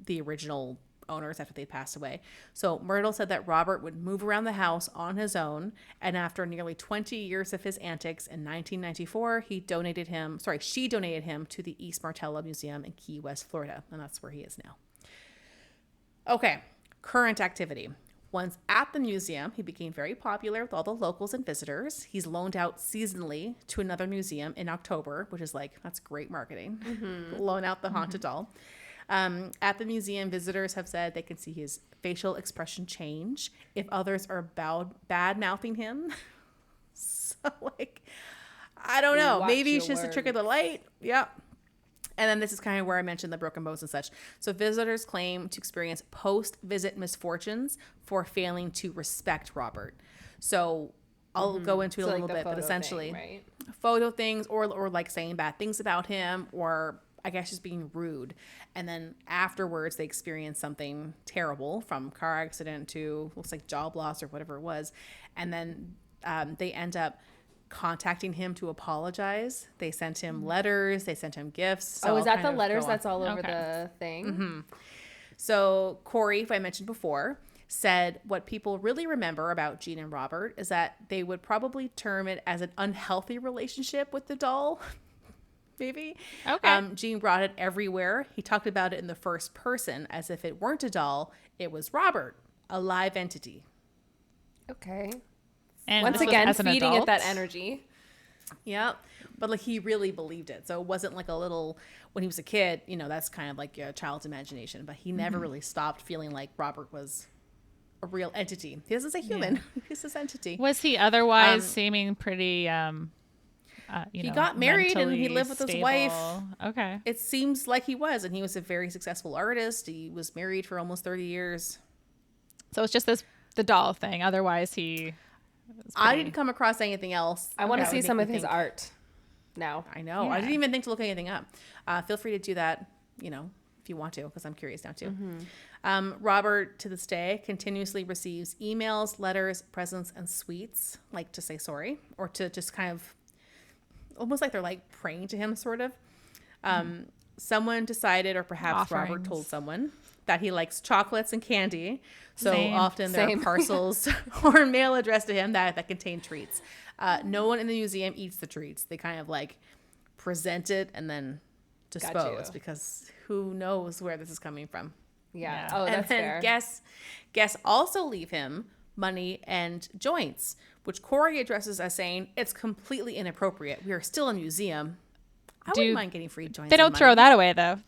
the original owners after they passed away. So Myrtle said that Robert would move around the house on his own, and after nearly 20 years of his antics in 1994, she donated him to the East Martello Museum in Key West, Florida, and that's where he is now. Okay, current activity. Once at the museum, he became very popular with all the locals and visitors. He's loaned out seasonally to another museum in October, which is like, that's great marketing. Loan out the haunted doll. At the museum, visitors have said they can see his facial expression change if others are bad-mouthing him. So, like, I don't know. Watch Maybe it's your just a trick of the light. Yep. And then this is kind of where I mentioned the broken bones and such. So visitors claim to experience post-visit misfortunes for failing to respect Robert. So I'll go into it a So, little the bit, but photo essentially thing, right? photo things or like saying bad things about him, or I guess just being rude. And then afterwards they experience something terrible, from car accident to looks like job loss or whatever it was. And then they end up contacting him to apologize. They sent him letters, they sent him gifts. So Is I'll that kind the of letters go on. that's all over Okay. the thing? So Corey, who I mentioned before, said what people really remember about Jean and Robert is that they would probably term it as an unhealthy relationship with the doll. Maybe. Okay. Jean brought it everywhere. He talked about it in the first person as if it weren't a doll. It was Robert, a live entity. Okay. And Once this was again, as an feeding adult? it that energy. Yeah. But like he really believed it. So it wasn't like a little, when he was a kid, you know, that's kind of like a child's imagination. But he never really stopped feeling like Robert was a real entity. He is a human. He's this entity. Was he otherwise seeming pretty? He got married and he lived with his wife. Okay. It seems like he was, and he was a very successful artist. He was married for almost 30 years. So it's just this the doll thing. Otherwise, he. I didn't come across anything else. I want to that see would some make of me his think. art now. I know. Yeah. I didn't even think to look anything up. Feel free to do that, if you want to, because I'm curious now too. Robert, to this day, continuously receives emails, letters, presents, and sweets, like to say sorry, or to just kind of almost like they're like praying to him, sort of. Someone decided, or perhaps Robert Offerings. told someone, that he likes chocolates and candy. So Same. often there Same. are parcels or mail addressed to him that contain treats. No one in the museum eats the treats. They kind of like present it and then dispose you. because who knows where this is coming from. Yeah. Yeah. Oh, And that's then fair. guests also leave him money and joints, which Corey addresses as saying it's completely inappropriate. We are still a museum. I wouldn't Dude, mind getting free joints. They don't and throw money. that away though.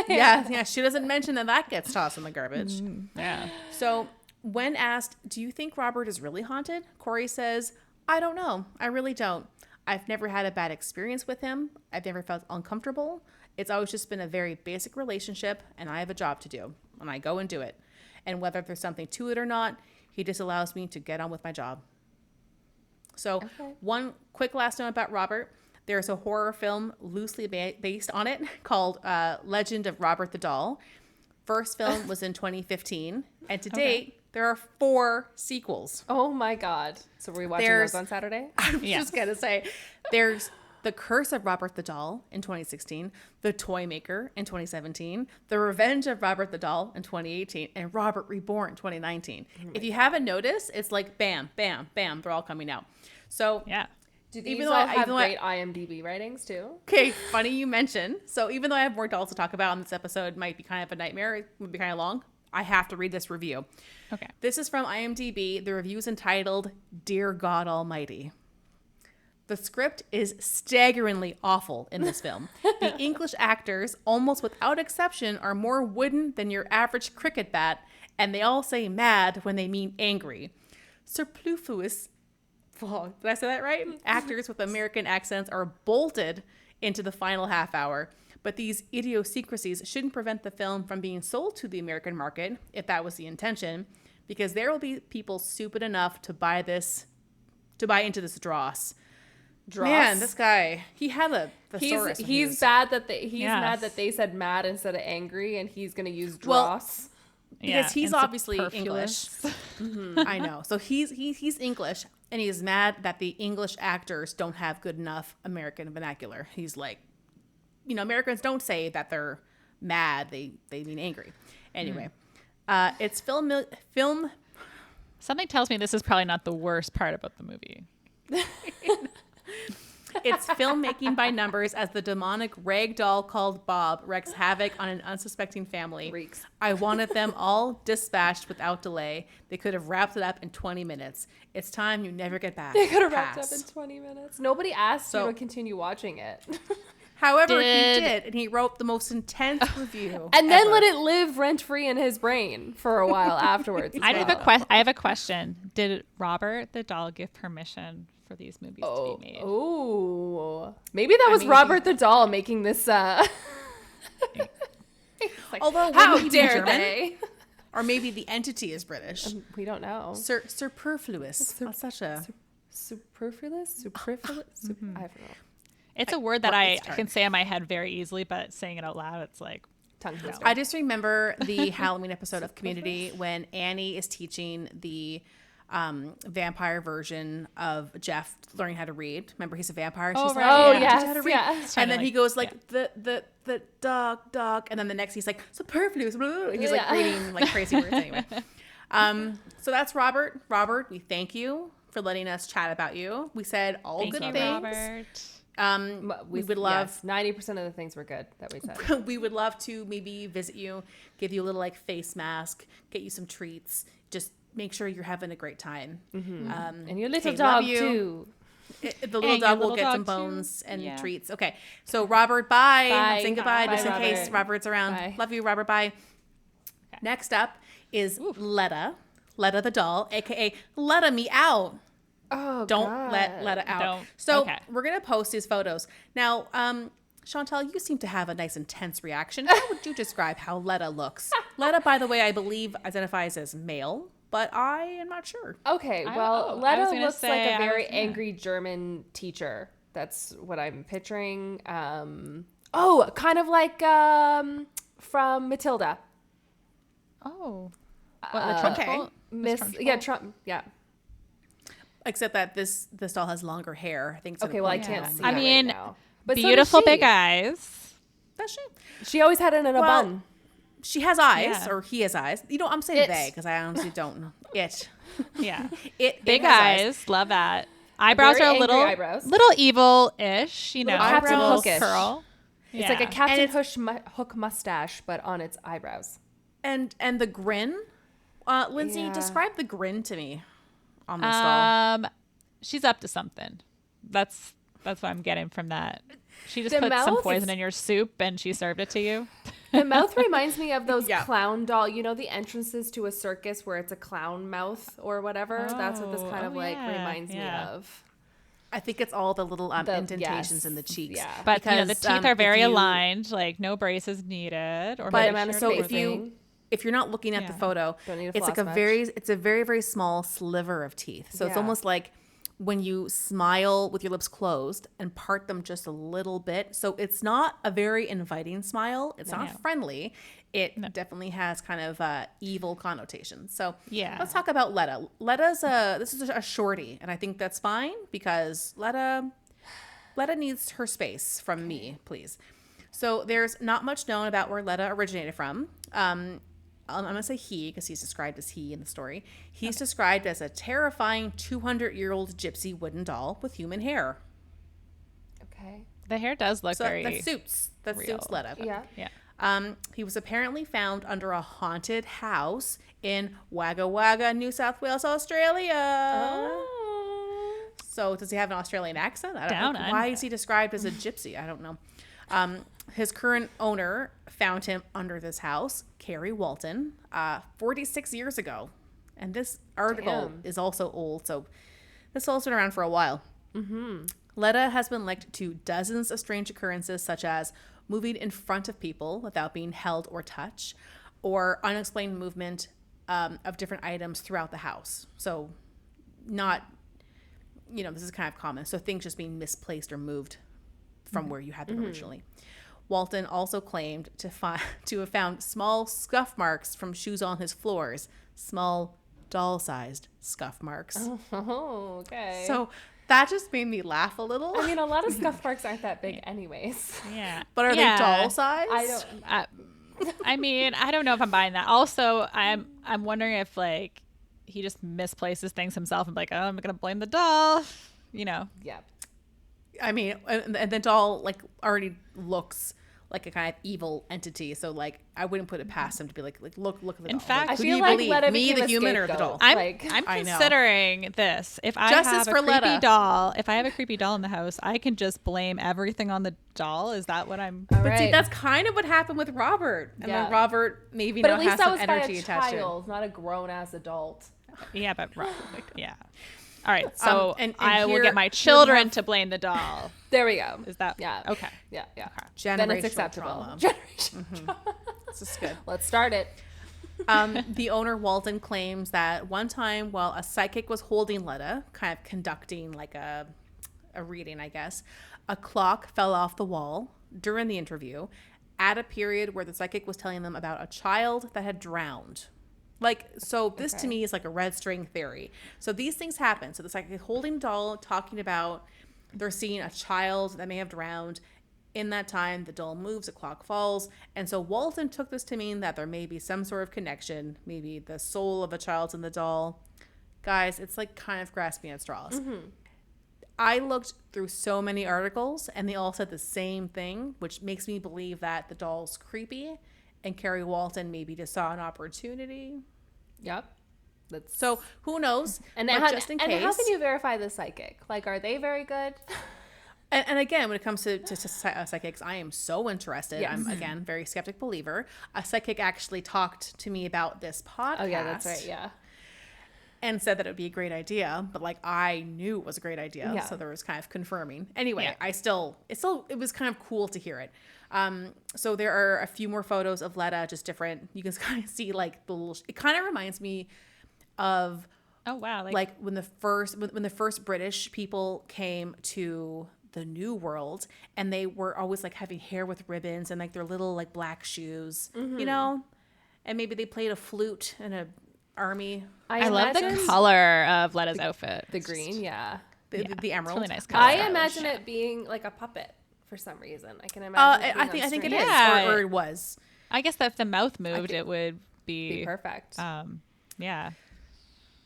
Yeah. She doesn't mention that gets tossed in the garbage. Yeah. So when asked, do you think Robert is really haunted? Corey says, I don't know. I really don't. I've never had a bad experience with him. I've never felt uncomfortable. It's always just been a very basic relationship, and I have a job to do, and I go and do it. And whether there's something to it or not, he just allows me to get on with my job. So one quick last note about Robert. There's a horror film loosely based on it called Legend of Robert the Doll. First film was in 2015, and to date, there are 4 sequels. Oh my God. So were we watching There's- those on Saturday? I was Yeah. just going to say, there's The Curse of Robert the Doll in 2016, The Toy Maker in 2017, The Revenge of Robert the Doll in 2018, and Robert Reborn in 2019. If you haven't noticed, it's like bam, bam, bam, they're all coming out. So Yeah. Do these Even all though have even though I- great IMDb ratings too? Okay, funny you mention. So even though I have more dolls to talk about on this episode, it might be kind of a nightmare. It would be kind of long. I have to read this review. Okay. This is from IMDb. The review is entitled Dear God Almighty. The script is staggeringly awful in this film. The English actors, almost without exception, are more wooden than your average cricket bat, and they all say mad when they mean angry. Superfluous. Oh, did I say that right? Actors with American accents are bolted into the final half hour, but these idiosyncrasies shouldn't prevent the film from being sold to the American market, if that was the intention, because there will be people stupid enough to buy into this dross. Man, this guy, he had a thesaurus. when he He's was- bad that he's Yes. mad that they said mad instead of angry, and he's gonna use Well, dross. because he's and obviously English. superfluous. I know. So he's English, and he's mad that the English actors don't have good enough American vernacular. He's like, Americans don't say that they're mad; they mean angry. Anyway, it's film. Something tells me this is probably not the worst part about the movie. It's filmmaking by numbers as the demonic rag doll called Bob wreaks havoc on an unsuspecting family. Reeks. I wanted them all dispatched without delay. They could have wrapped it up in 20 minutes. It's time you never get back. They could have wrapped up Pass. in 20 minutes. Nobody asked So- you to continue watching it. However, Did- he did, and he wrote the most intense review. And then ever. let it live rent free in his brain for a while afterwards. as I have well. I have a question. Did Robert the doll give permission for these movies to be made? Oh, maybe that was mean, Robert the doll making this. Although, How wouldn't he be dare German? they? Or maybe the entity is British. We don't know. Superfluous. That's such a. Superfluous? Superfluous? I don't know. It's a word that Well, I it's hard. can say in my head very easily, but saying it out loud, it's like, Tongue twister. I just remember the Halloween episode of Community when Annie is teaching the vampire version of Jeff learning how to read. Remember, he's a vampire. Oh, She's right, like, Oh, yeah. "I teach you how yes, to read." yeah. trying And to, then he like, goes like the dog, and then the next he's like superfluous. Blah, blah, blah. He's like Yeah. reading like crazy words anyway. So that's Robert. Robert, we thank you for letting us chat about you. We said all Thank good you, things. Robert. We would love 90% of the things were good that we said. we would love to maybe visit you, give you a little like face mask, get you some treats. Just make sure you're having a great time. And your little Okay, love dog you. too. The little And your dog will little get dog some too. bones and Yeah. treats. Okay, so Robert, bye. Bye. I'm saying goodbye Bye, just in case Robert. Robert's around. Bye. Love you, Robert. Bye. Next up is Letta the doll, aka Letta me out. Oh, Don't God. let Letta out. Don't. So Okay. we're gonna post these photos now. Chantal, you seem to have a nice intense reaction. How would you describe how Letta looks? Letta, by the way, I believe identifies as male, but I am not sure. Okay, I well, was Letta gonna looks like say, a very yeah. angry German teacher. That's what I'm picturing. Oh, kind of like from Matilda. Oh. What, the Trunchbull? Okay. Miss, Trunchbull? yeah, Trump, yeah. Except that this doll has longer hair. I think it's Okay, well, I ponytail. can't see I it right mean, now. But so does Beautiful she. big eyes. Does she? She always had it in a Well, bun. She has eyes, Yeah. or he has eyes. You know, I'm saying It. they because I honestly don't know. It. Yeah. It Big has eyes. Love that. Eyebrows Very are a angry little eyebrows. little evil-ish, you know. Little Captain Eyebrows Hookish. curl. It's like a Yeah. Captain And it's- Hook mustache, but on its eyebrows. And the grin. Lindsay, Yeah. describe the grin to me on this doll. She's up to something. That's what I'm getting from that. She just The put some mouth poison is- in your soup and she served it to you. The mouth reminds me of those Yeah. clown doll, you know, the entrances to a circus where it's a clown mouth or whatever. That's what this kind of like yeah, reminds me yeah. of. I think it's all the little The- indentations yes, in the cheeks. yeah. But you know, the Because, teeth are if very you- aligned, like no braces needed. Or But maybe amount of so shared if spacing. you if you're not looking at the Yeah. photo, Don't need to it's like floss much. it's a very very small sliver of teeth. So it's Yeah. almost like when you smile with your lips closed and part them just a little bit. So it's not a very inviting smile. It's No. not friendly. It definitely has kind of evil connotations. So Yeah. let's talk about Letta. This is a shorty, and I think that's fine because Letta needs her space from me, please. So there's not much known about where Letta originated from. I'm going to say he because he's described as he in the story. He's described as a terrifying 200-year-old gypsy wooden doll with human hair. Okay. the hair does look So very that suits real. Letta. Yeah. Yeah. He was apparently found under a haunted house in Wagga Wagga, New South Wales, Australia. Oh. So does he have an Australian accent? I don't Down know. under. Why is he described as a gypsy? I don't know. His current owner found him under this house, Carrie Walton, 46 years ago. And this article Damn. is also old, so this doll's been around for a while. Letta has been linked to dozens of strange occurrences, such as moving in front of people without being held or touched, or unexplained movement of different items throughout the house. So, not, this is kind of common. So, things just being misplaced or moved from where you had them originally. Walton also claimed to have found small scuff marks from shoes on his floors, small doll-sized scuff marks. Oh, okay. So that just made me laugh a little. I mean, a lot of scuff marks aren't that big, anyways. Yeah. But are Yeah. they doll size? I don't. I mean, I don't know if I'm buying that. Also, I'm wondering if like he just misplaces things himself and like, oh, I'm gonna blame the doll. You know. Yeah. I mean, and the doll like already looks like a kind of evil entity. So like, I wouldn't put it past him to be like look at the In doll. fact, Like, I who do feel you like believe, Letta me, became the a human, or the scapegoat. doll? I'm Like- I know. considering this. If I Justice have a for creepy Letta. doll, if I have a creepy doll in the house, I can just blame everything on the doll. Is that what I'm? All But see, right. that's kind of what happened with Robert. And Yeah. then Robert maybe But now at least has that some was by energy a attached to it. child, not a grown-ass adult. Yeah, but yeah. All right, so and I will here- get my here we children have- to blame the doll. There we go. Is that Yeah. okay? Yeah. Yeah. Generational Then it's acceptable. trauma. Generation. This is good. Let's start it. The owner, Walton, claims that one time while a psychic was holding Letta, kind of conducting like a reading, I guess, a clock fell off the wall during the interview at a period where the psychic was telling them about a child that had drowned. So this to Okay. me is like a red string theory. So these things happen. So the psychic holding doll talking about they're seeing a child that may have drowned. In that time, the doll moves, the clock falls. And so Walton took this to mean that there may be some sort of connection, maybe the soul of a child's in the doll. Guys, it's like kind of grasping at straws. I looked through so many articles and they all said the same thing, which makes me believe that the doll's creepy and Carrie Walton maybe just saw an opportunity. Yep. That's So who knows? and But how, just in and case. how can you verify the psychic? Like, are they very good? And again, when it comes to psychics, I am so interested. Yes. I'm, again, very skeptic believer. A psychic actually talked to me about this podcast. Oh yeah, that's right. Yeah. And said that it would be a great idea, but like I knew it was a great idea, Yeah. so there was kind of confirming. Anyway, Yeah. it was kind of cool to hear it. So there are a few more photos of Letta, just different. You can kind of see like the little. It kind of reminds me of Oh wow! like when the first British people came to the New World, and they were always like having hair with ribbons and like their little like black shoes, you know, and maybe they played a flute in a army. I love the color of Letta's outfit. The green, yeah. The emerald. Really nice color. I imagine it being like a puppet for some reason. I can imagine. I think it is, Yeah. or it was. I guess that if the mouth moved, it would be perfect. Yeah.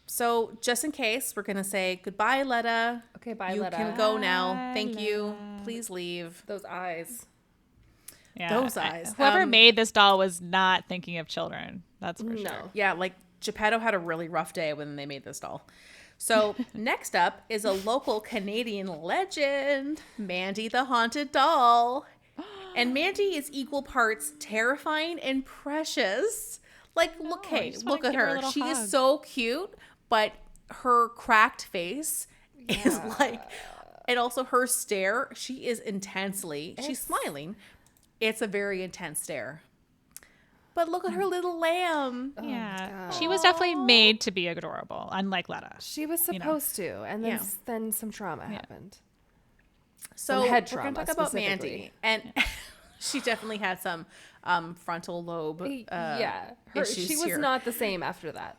So just in case, we're gonna say goodbye, Letta. Okay, bye, You Letta. can go now. Bye, Thank you. Please leave. Those eyes. Yeah. Those eyes. Whoever made this doll was not thinking of children. That's for sure. No. Yeah, like Geppetto had a really rough day when they made this doll. So next up is a local Canadian legend, Mandy the Haunted Doll. And Mandy is equal parts terrifying and precious. Like, look, I hey, just wanna look at give her a her. little She hug. is so cute, but her cracked face is like, and also her stare, she is she's smiling. It's a very intense stare. But look at her little lamb. Yeah. She was definitely made to be adorable, unlike Letta. She was supposed to, and then then some trauma happened. So Some head we're going to trauma talk about specifically. Mandy. And she definitely had some frontal lobe issues she was here. not the same after that.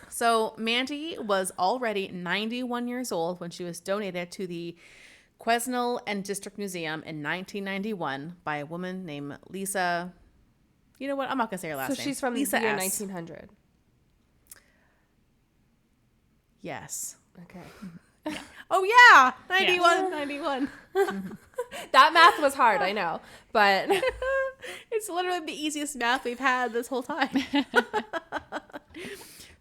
So Mandy was already 91 years old when she was donated to the Quesnel and District Museum in 1991 by a woman named Lisa. You know what? I'm not going to say her last So name. she's from Lisa the year S. 1900. Yes. Okay. Oh, yeah. 91. That math was hard, I know, but It's literally the easiest math we've had this whole time.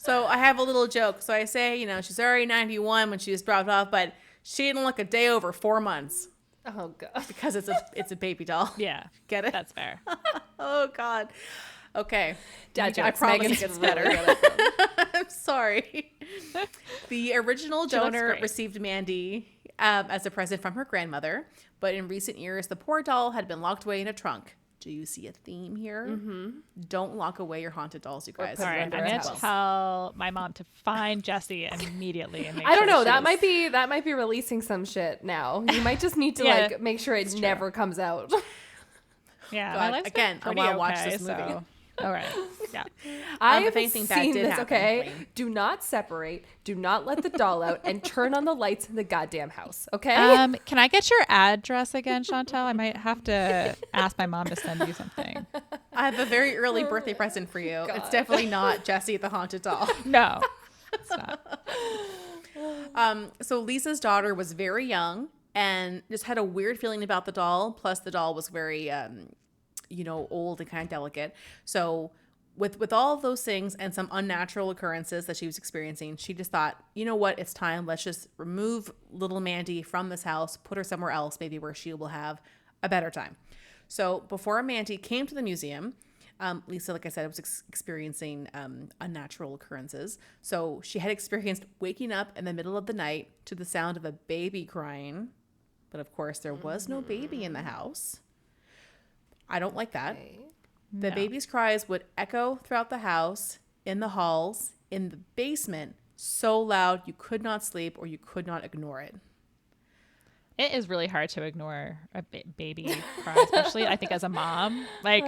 So I have a little joke. So I say, she's already 91 when she was dropped off, but she didn't look a day over 4 months oh god. because it's a baby doll. Yeah. Get it? That's fair. Oh God. Okay. Dad I jokes. promise Megan's it gets really better. good at them. I'm sorry. The original She looks donor great. received Mandy as a present from her grandmother, but in recent years, the poor doll had been locked away in a trunk. Do you see a theme here? Mm-hmm. Don't lock away your haunted dolls, you guys. put All it right. under I'm a going house. to tell my mom to find Jessie immediately. And make I don't sure know. That she's- might be releasing some shit now. You might just need to Yeah, like make sure it never comes out. Yeah. God, my life's been again, I pretty wanna watch okay, this movie. So. All right. Yeah. I if have anything, that seen did this. happen, Okay, Blaine. do not separate. Do not let the doll out, and turn on the lights in the goddamn house. Okay. Can I get your address again, Chantel? I might have to ask my mom to send you something. I have a very early birthday present for you. It's definitely not Jessie the haunted doll. No. It's not. So Lisa's daughter was very young and just had a weird feeling about the doll. Plus, the doll was very, old and kind of delicate. So with all of those things and some unnatural occurrences that she was experiencing, she just thought, you know what, it's time. Let's just remove little Mandy from this house, put her somewhere else, maybe where she will have a better time. So before Mandy came to the museum, Lisa, like I said, was experiencing unnatural occurrences. So she had experienced waking up in the middle of the night to the sound of a baby crying. But of course, there was no baby in the house. I don't like that. The baby's cries would echo throughout the house, in the halls, in the basement, so loud you could not sleep or you could not ignore it. It is really hard to ignore a baby cry, especially I think as a mom. Like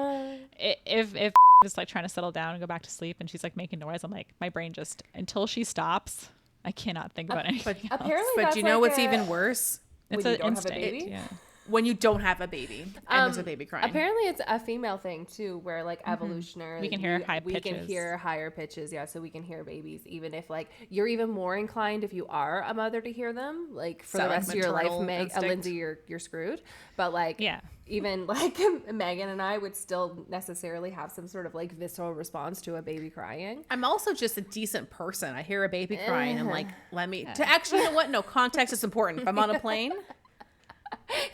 if just like trying to settle down and go back to sleep and she's like making noise, I'm like, my brain just, until she stops, I cannot think about anything else. Apparently, But that's do you know like what's even worse? It's when you an don't have a instinct. baby? Yeah. When you don't have a baby and there's a baby crying. Apparently, it's a female thing too, where like evolutionary, We can hear high we can pitches. hear higher pitches. Yeah, so we can hear babies, even if like you're even more inclined if you are a mother to hear them. Like for So, the like, rest of your life, maternal instinct. Lindsay, you're screwed. But like, Yeah. even like Megan and I would still necessarily have some sort of like visceral response to a baby crying. I'm also just a decent person. I hear a baby crying. I'm like, to actually, you know what? No, context is important. If I'm on a plane,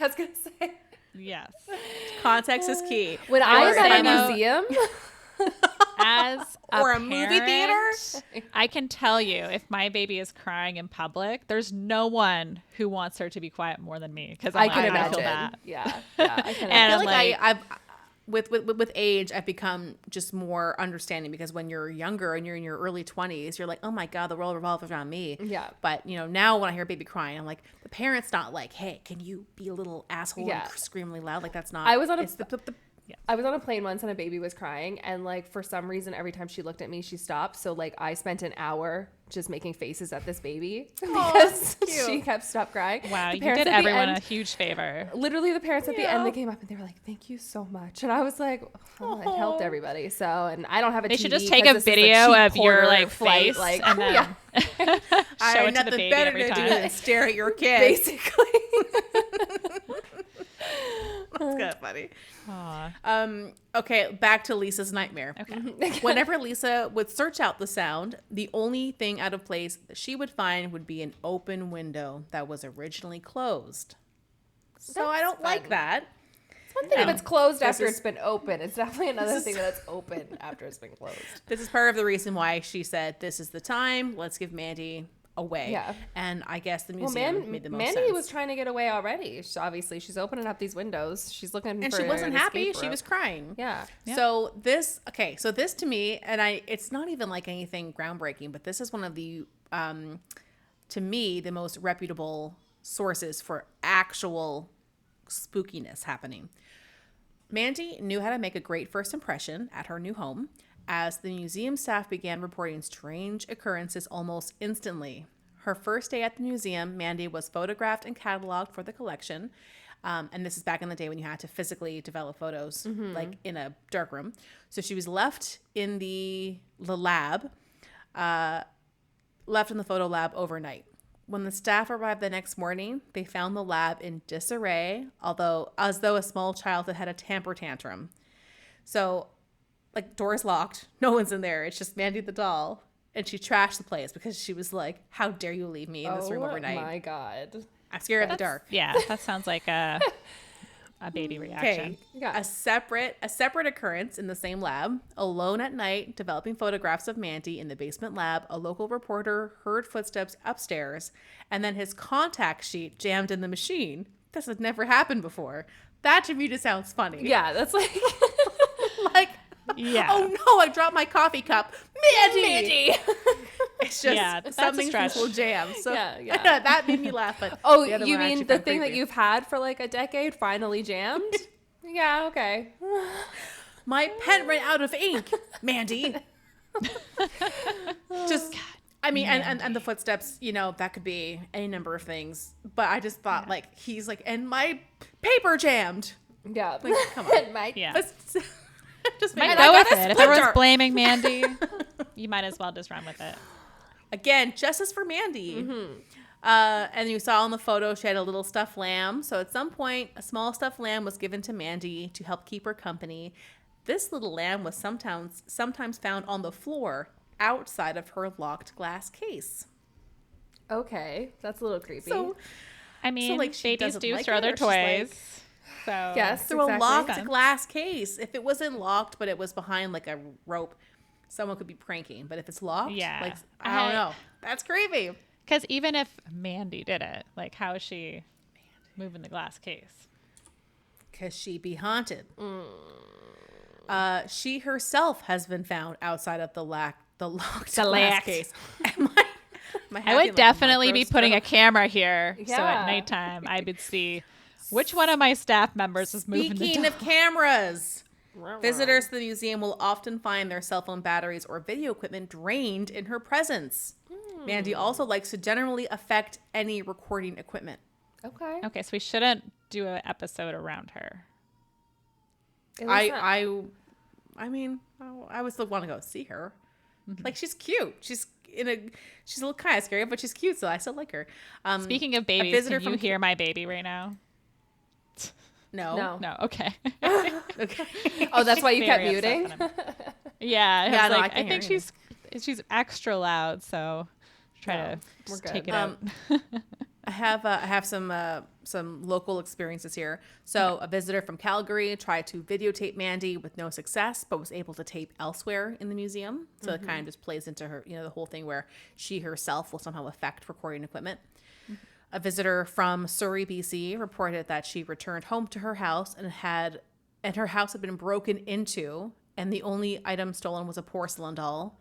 I was gonna say Yes. context is key. when I was say at a no. museum. As Or a movie theater? parent, I can tell you if my baby is crying in public, there's no one who wants her to be quiet more than me because I can I imagine. feel that. Yeah, I can And I I'm feel like with age, I've become just more understanding, because when you're younger and you're in your early 20s, you're like, oh my God, the world revolves around me. Yeah. But, now when I hear a baby crying, I'm like, the parent's not like, hey, can you be a little asshole and scream really loud? Like, that's not. I was on a it's I was on a plane once and a baby was crying, and like for some reason every time she looked at me she stopped, so like I spent an hour just making faces at this baby because she kept stop crying. Wow, The you parents did at the everyone end- a huge favor. Literally the parents at the end, they came up and they were like, thank you so much, and I was like, oh, it helped everybody. So, and I don't have a They TV should just 'cause take a this is video cheap of your Porter like flight, face like, and then I show have it to the nothing baby better every to do time. than stare at your kid. basically. That's kind of funny. Aw. Okay, back to Lisa's nightmare. Okay. Whenever Lisa would search out the sound, the only thing out of place that she would find would be an open window that was originally closed. So I don't like fun. that. One thing if it's closed This after is- it's been open. It's definitely another thing that's open after it's been closed. This is part of the reason why she said, this is the time, let's give Mandy away. Yeah. And I guess the Well, museum made the most Mandy sense. was trying to get away already. Obviously, she's opening up these windows. She's looking and for she wasn't an happy. escape She route. was crying. Yeah. So this to me, and it's not even like anything groundbreaking, but this is one of the, to me, the most reputable sources for actual spookiness happening. Mandy knew how to make a great first impression at her new home, as the museum staff began reporting strange occurrences almost instantly. Her first day at the museum, Mandy was photographed and cataloged for the collection. And this is back in the day when you had to physically develop photos, like in a dark room. So she was left in the lab, left in the photo lab overnight. When the staff arrived the next morning, they found the lab in disarray, as though a small child had had a temper tantrum. So, like, doors locked, no one's in there. It's just Mandy the doll. And she trashed the place because she was like, how dare you leave me in this room overnight? Oh my God. I'm scared of the dark. Yeah, that sounds like a baby reaction. Okay. Yeah. A separate occurrence in the same lab. Alone at night, developing photographs of Mandy in the basement lab, a local reporter heard footsteps upstairs, and then his contact sheet jammed in the machine. This had never happened before. That to me just sounds funny. Yeah, that's like Like, Yeah. oh no, I dropped my coffee cup. Mandy! It's just Yeah, that's a something stretch. will jam. So Yeah. that made me laugh. But Oh, the other you one I mean actually the found thing that creepy. you've had for like a decade finally jammed? Yeah, okay. My pen ran out of ink, Mandy. Just, I mean, and the footsteps, that could be any number of things. But I just thought, like, he's like, and my paper jammed. Yeah. Like, come on. Yeah. But just Might make go I with got a it. If everyone's splinter. blaming Mandy, you might as well just run with it. Again, justice for Mandy. Mm-hmm. And you saw in the photo she had a little stuffed lamb. So at some point, a small stuffed lamb was given to Mandy to help keep her company. This little lamb was sometimes found on the floor outside of her locked glass case. Okay, that's a little creepy. So I mean, like, she babies doesn't do like throw it, their or she's like- toys. So yes, through a exactly. locked Sense. glass case. If it wasn't locked, but it was behind like a rope, someone could be pranking. But if it's locked, Yeah. like, I don't know. That's creepy. Because even if Mandy did it, like, how is she moving the glass case? Because she be haunted. She herself has been found outside of the locked glass locked. case. I would definitely be putting a camera here, so Yeah. at nighttime I would see which one of my staff members is moving the Speaking doll. of cameras, visitors to the museum will often find their cell phone batteries or video equipment drained in her presence. Mandy also likes to generally affect any recording equipment. Okay. Okay, so we shouldn't do an episode around her. At least not- I mean, I would still want to go see her. Like, she's cute. She's a little kind of scary, but she's cute, so I still like her. Speaking of babies, visitor can you from- hear my baby right now? No. No, okay. Okay. Oh, that's why you kept Very upset muting? that Yeah, Yeah, I was no, like, I can I think hear she's extra loud, so try No, to we're just take good. it out. I have some local experiences here. So a visitor from Calgary tried to videotape Mandy with no success, but was able to tape elsewhere in the museum. So it kind of just plays into her, the whole thing where she herself will somehow affect recording equipment. A visitor from Surrey, BC reported that she returned home to her house and had and her house had been broken into, and the only item stolen was a porcelain doll.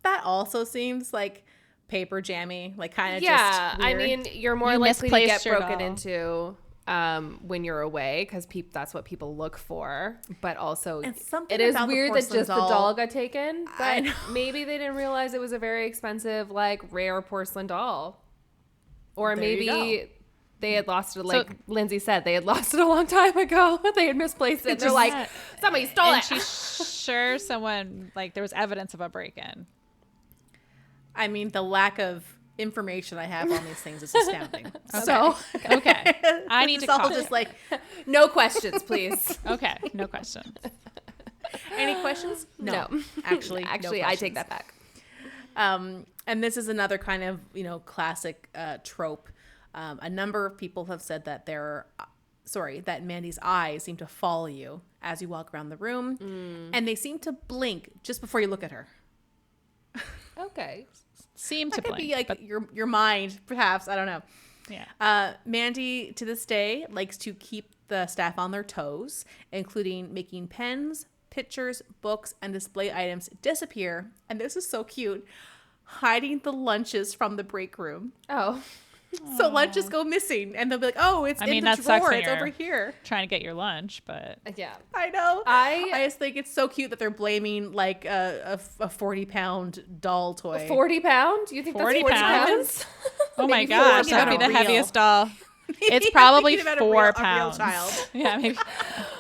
That also seems like paper jammy, like kind of just weird. I mean, you're more You likely to get misplaced your broken doll. into when you're away because that's what people look for. But also, And something it is about the weird that porcelain just the doll- doll got taken. I But know. maybe they didn't realize it was a very expensive, like rare porcelain doll, or There you maybe they had lost it. Like Lindsay said, they had lost it a long time ago. They had misplaced it. They're just- like, somebody stole And it. she's sure someone, like, there was evidence of a break-in. I mean, the lack of information I have on these things is astounding. So Okay. I need it's to all call just like, No questions, please. Okay, no question. any questions? No. Actually, Actually, no I take questions. that back. And this is another kind of, classic trope. A number of people have said that that Mandy's eyes seem to follow you as you walk around the room, and they seem to blink just before you look at her. Okay. Seem That to could blink, be like but your mind, perhaps. I don't know. yeah. Mandy, to this day, likes to keep the staff on their toes, including making pens, pictures, books, and display items disappear. And this is so cute. Hiding the lunches from the break room. Oh. So lunches go missing, and they'll be like, "Oh, it's I mean, in that the sucks drawer. when It's you're over here." Trying to get your lunch, but Yeah. I know. I just think it's so cute that they're blaming like a 40-pound doll toy. 40 pound? You think 40 that's 40 pounds? pounds? oh my Maybe gosh, thinking that'd be about the a real- heaviest doll. It's I'm probably thinking about 4 a real pounds. child. Yeah, maybe.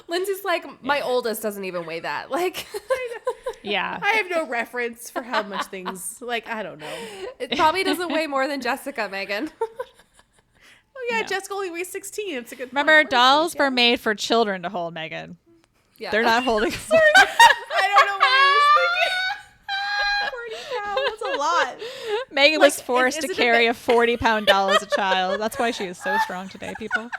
Lindsay's like, my oldest doesn't even weigh that. Like, Yeah. I have no reference for how much things like I don't know. it probably doesn't weigh more than Jessica, Megan. Oh yeah, No. Jessica only weighs 16. It's a good. Remember, point. Where is she? dolls were made for children to hold, Megan. Yeah. They're not holding. I don't know what I was thinking. 40 pounds. That's a lot. Megan Like, was forced to isn't it carry a 40-pound doll as a child. That's why she is so strong today, people.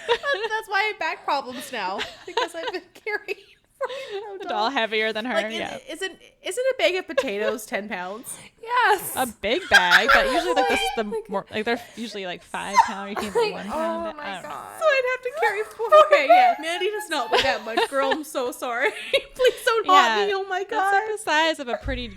That's why I have back problems now because I've been carrying 40-pound A doll heavier than her. Like, yeah. isn't a bag of potatoes 10 pounds? Yes. A big bag, but usually like the more like they're usually like 5 pound. You can even 1 oh pound. my I don't know. god. So I'd have to carry 4. Okay, yeah. Mandy does not weigh that much, girl. I'm so sorry. Please don't haunt me. Oh my god. That's like the size of a pretty,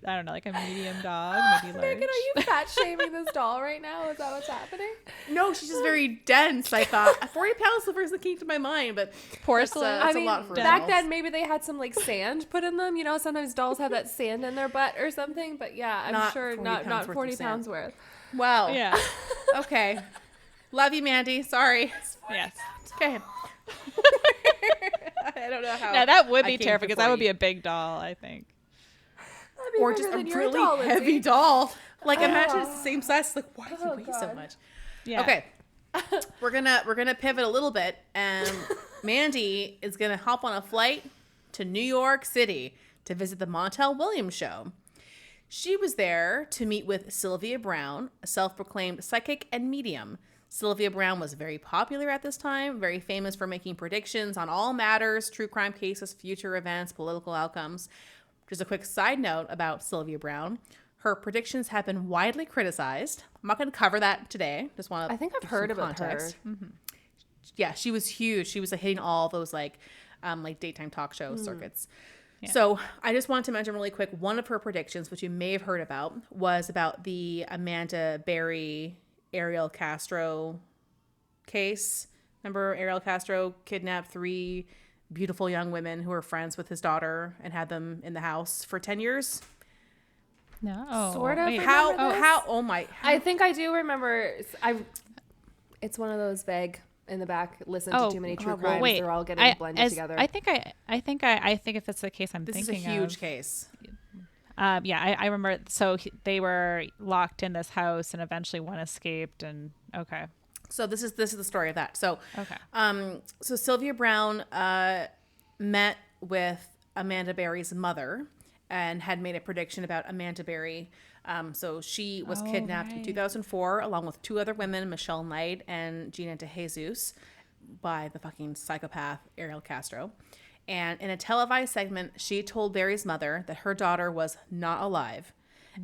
I don't know, like a medium dog, maybe large. Megan, are you fat shaming this doll right now? Is that what's happening? No, she's just very dense. I thought 40 pounds is the first that came to my mind, but Porcelain. That's I a mean, lot for back dolls. then maybe they had some like sand put in them. You know, sometimes dolls have that sand in their butt or something. But yeah, I'm Not sure 40 not pounds worth of 40 sand. pounds worth. wow. Yeah. Okay. Love you, Mandy. Sorry. Yes. Okay. I don't know how. Yeah, that would I be came terrifying to because that would 40. be a big doll, I think. That'd be Or bigger just a than your really doll, heavy Lindsay. doll. Like imagine it's the same size. Like why do you Oh, weigh so God. much? Yeah. Okay. we're gonna pivot a little bit, and Mandy is gonna hop on a flight to New York City to visit the Montel Williams show. She was there to meet with Sylvia Brown, a self-proclaimed psychic and medium. Sylvia Brown was very popular at this time, very famous for making predictions on all matters, true crime cases, future events, political outcomes. Just a quick side note about Sylvia Brown. Her predictions have been widely criticized. I'm not going to cover that today. Just want to. I think I've heard about her. Yeah, she was huge. She was hitting all those like daytime talk show circuits. So I just wanted to mention really quick, one of her predictions, which you may have heard about, was about the Amanda Berry, Ariel Castro case. Remember Ariel Castro kidnapped 3 beautiful young women who were friends with his daughter and had them in the house for 10 years? No. Sort of. Wait, Remember this? Oh my. I think I do remember. It's one of those vague in the back. Listen to too many true well, crimes. wait. They're all getting blended together. I think if it's the case I'm This is thinking a huge of. case. Yeah, I remember. So they were locked in this house, and eventually one escaped. And okay. So this is the story of that. So Okay. So Sylvia Brown met with Amanda Berry's mother and had made a prediction about Amanda Berry. So she was kidnapped in right. 2004 along with 2 other women, Michelle Knight and Gina DeJesus, by the fucking psychopath Ariel Castro. And in a televised segment, she told Berry's mother that her daughter was not alive.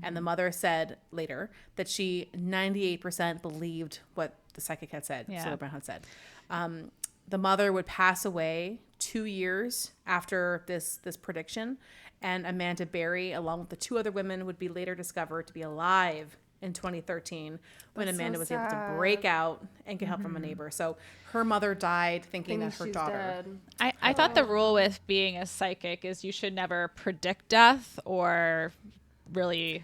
And the mother said later that she 98% believed what the psychic had said, Yeah. Sylvia Brown had said. the mother would pass away 2 years after this prediction, and Amanda Berry, along with the 2 other women, would be later discovered to be alive in 2013 when That's Amanda so was able to sad. break out and get help from a neighbor. So her mother died thinking that her she's daughter. dead. I thought the rule with being a psychic is you should never predict death or really,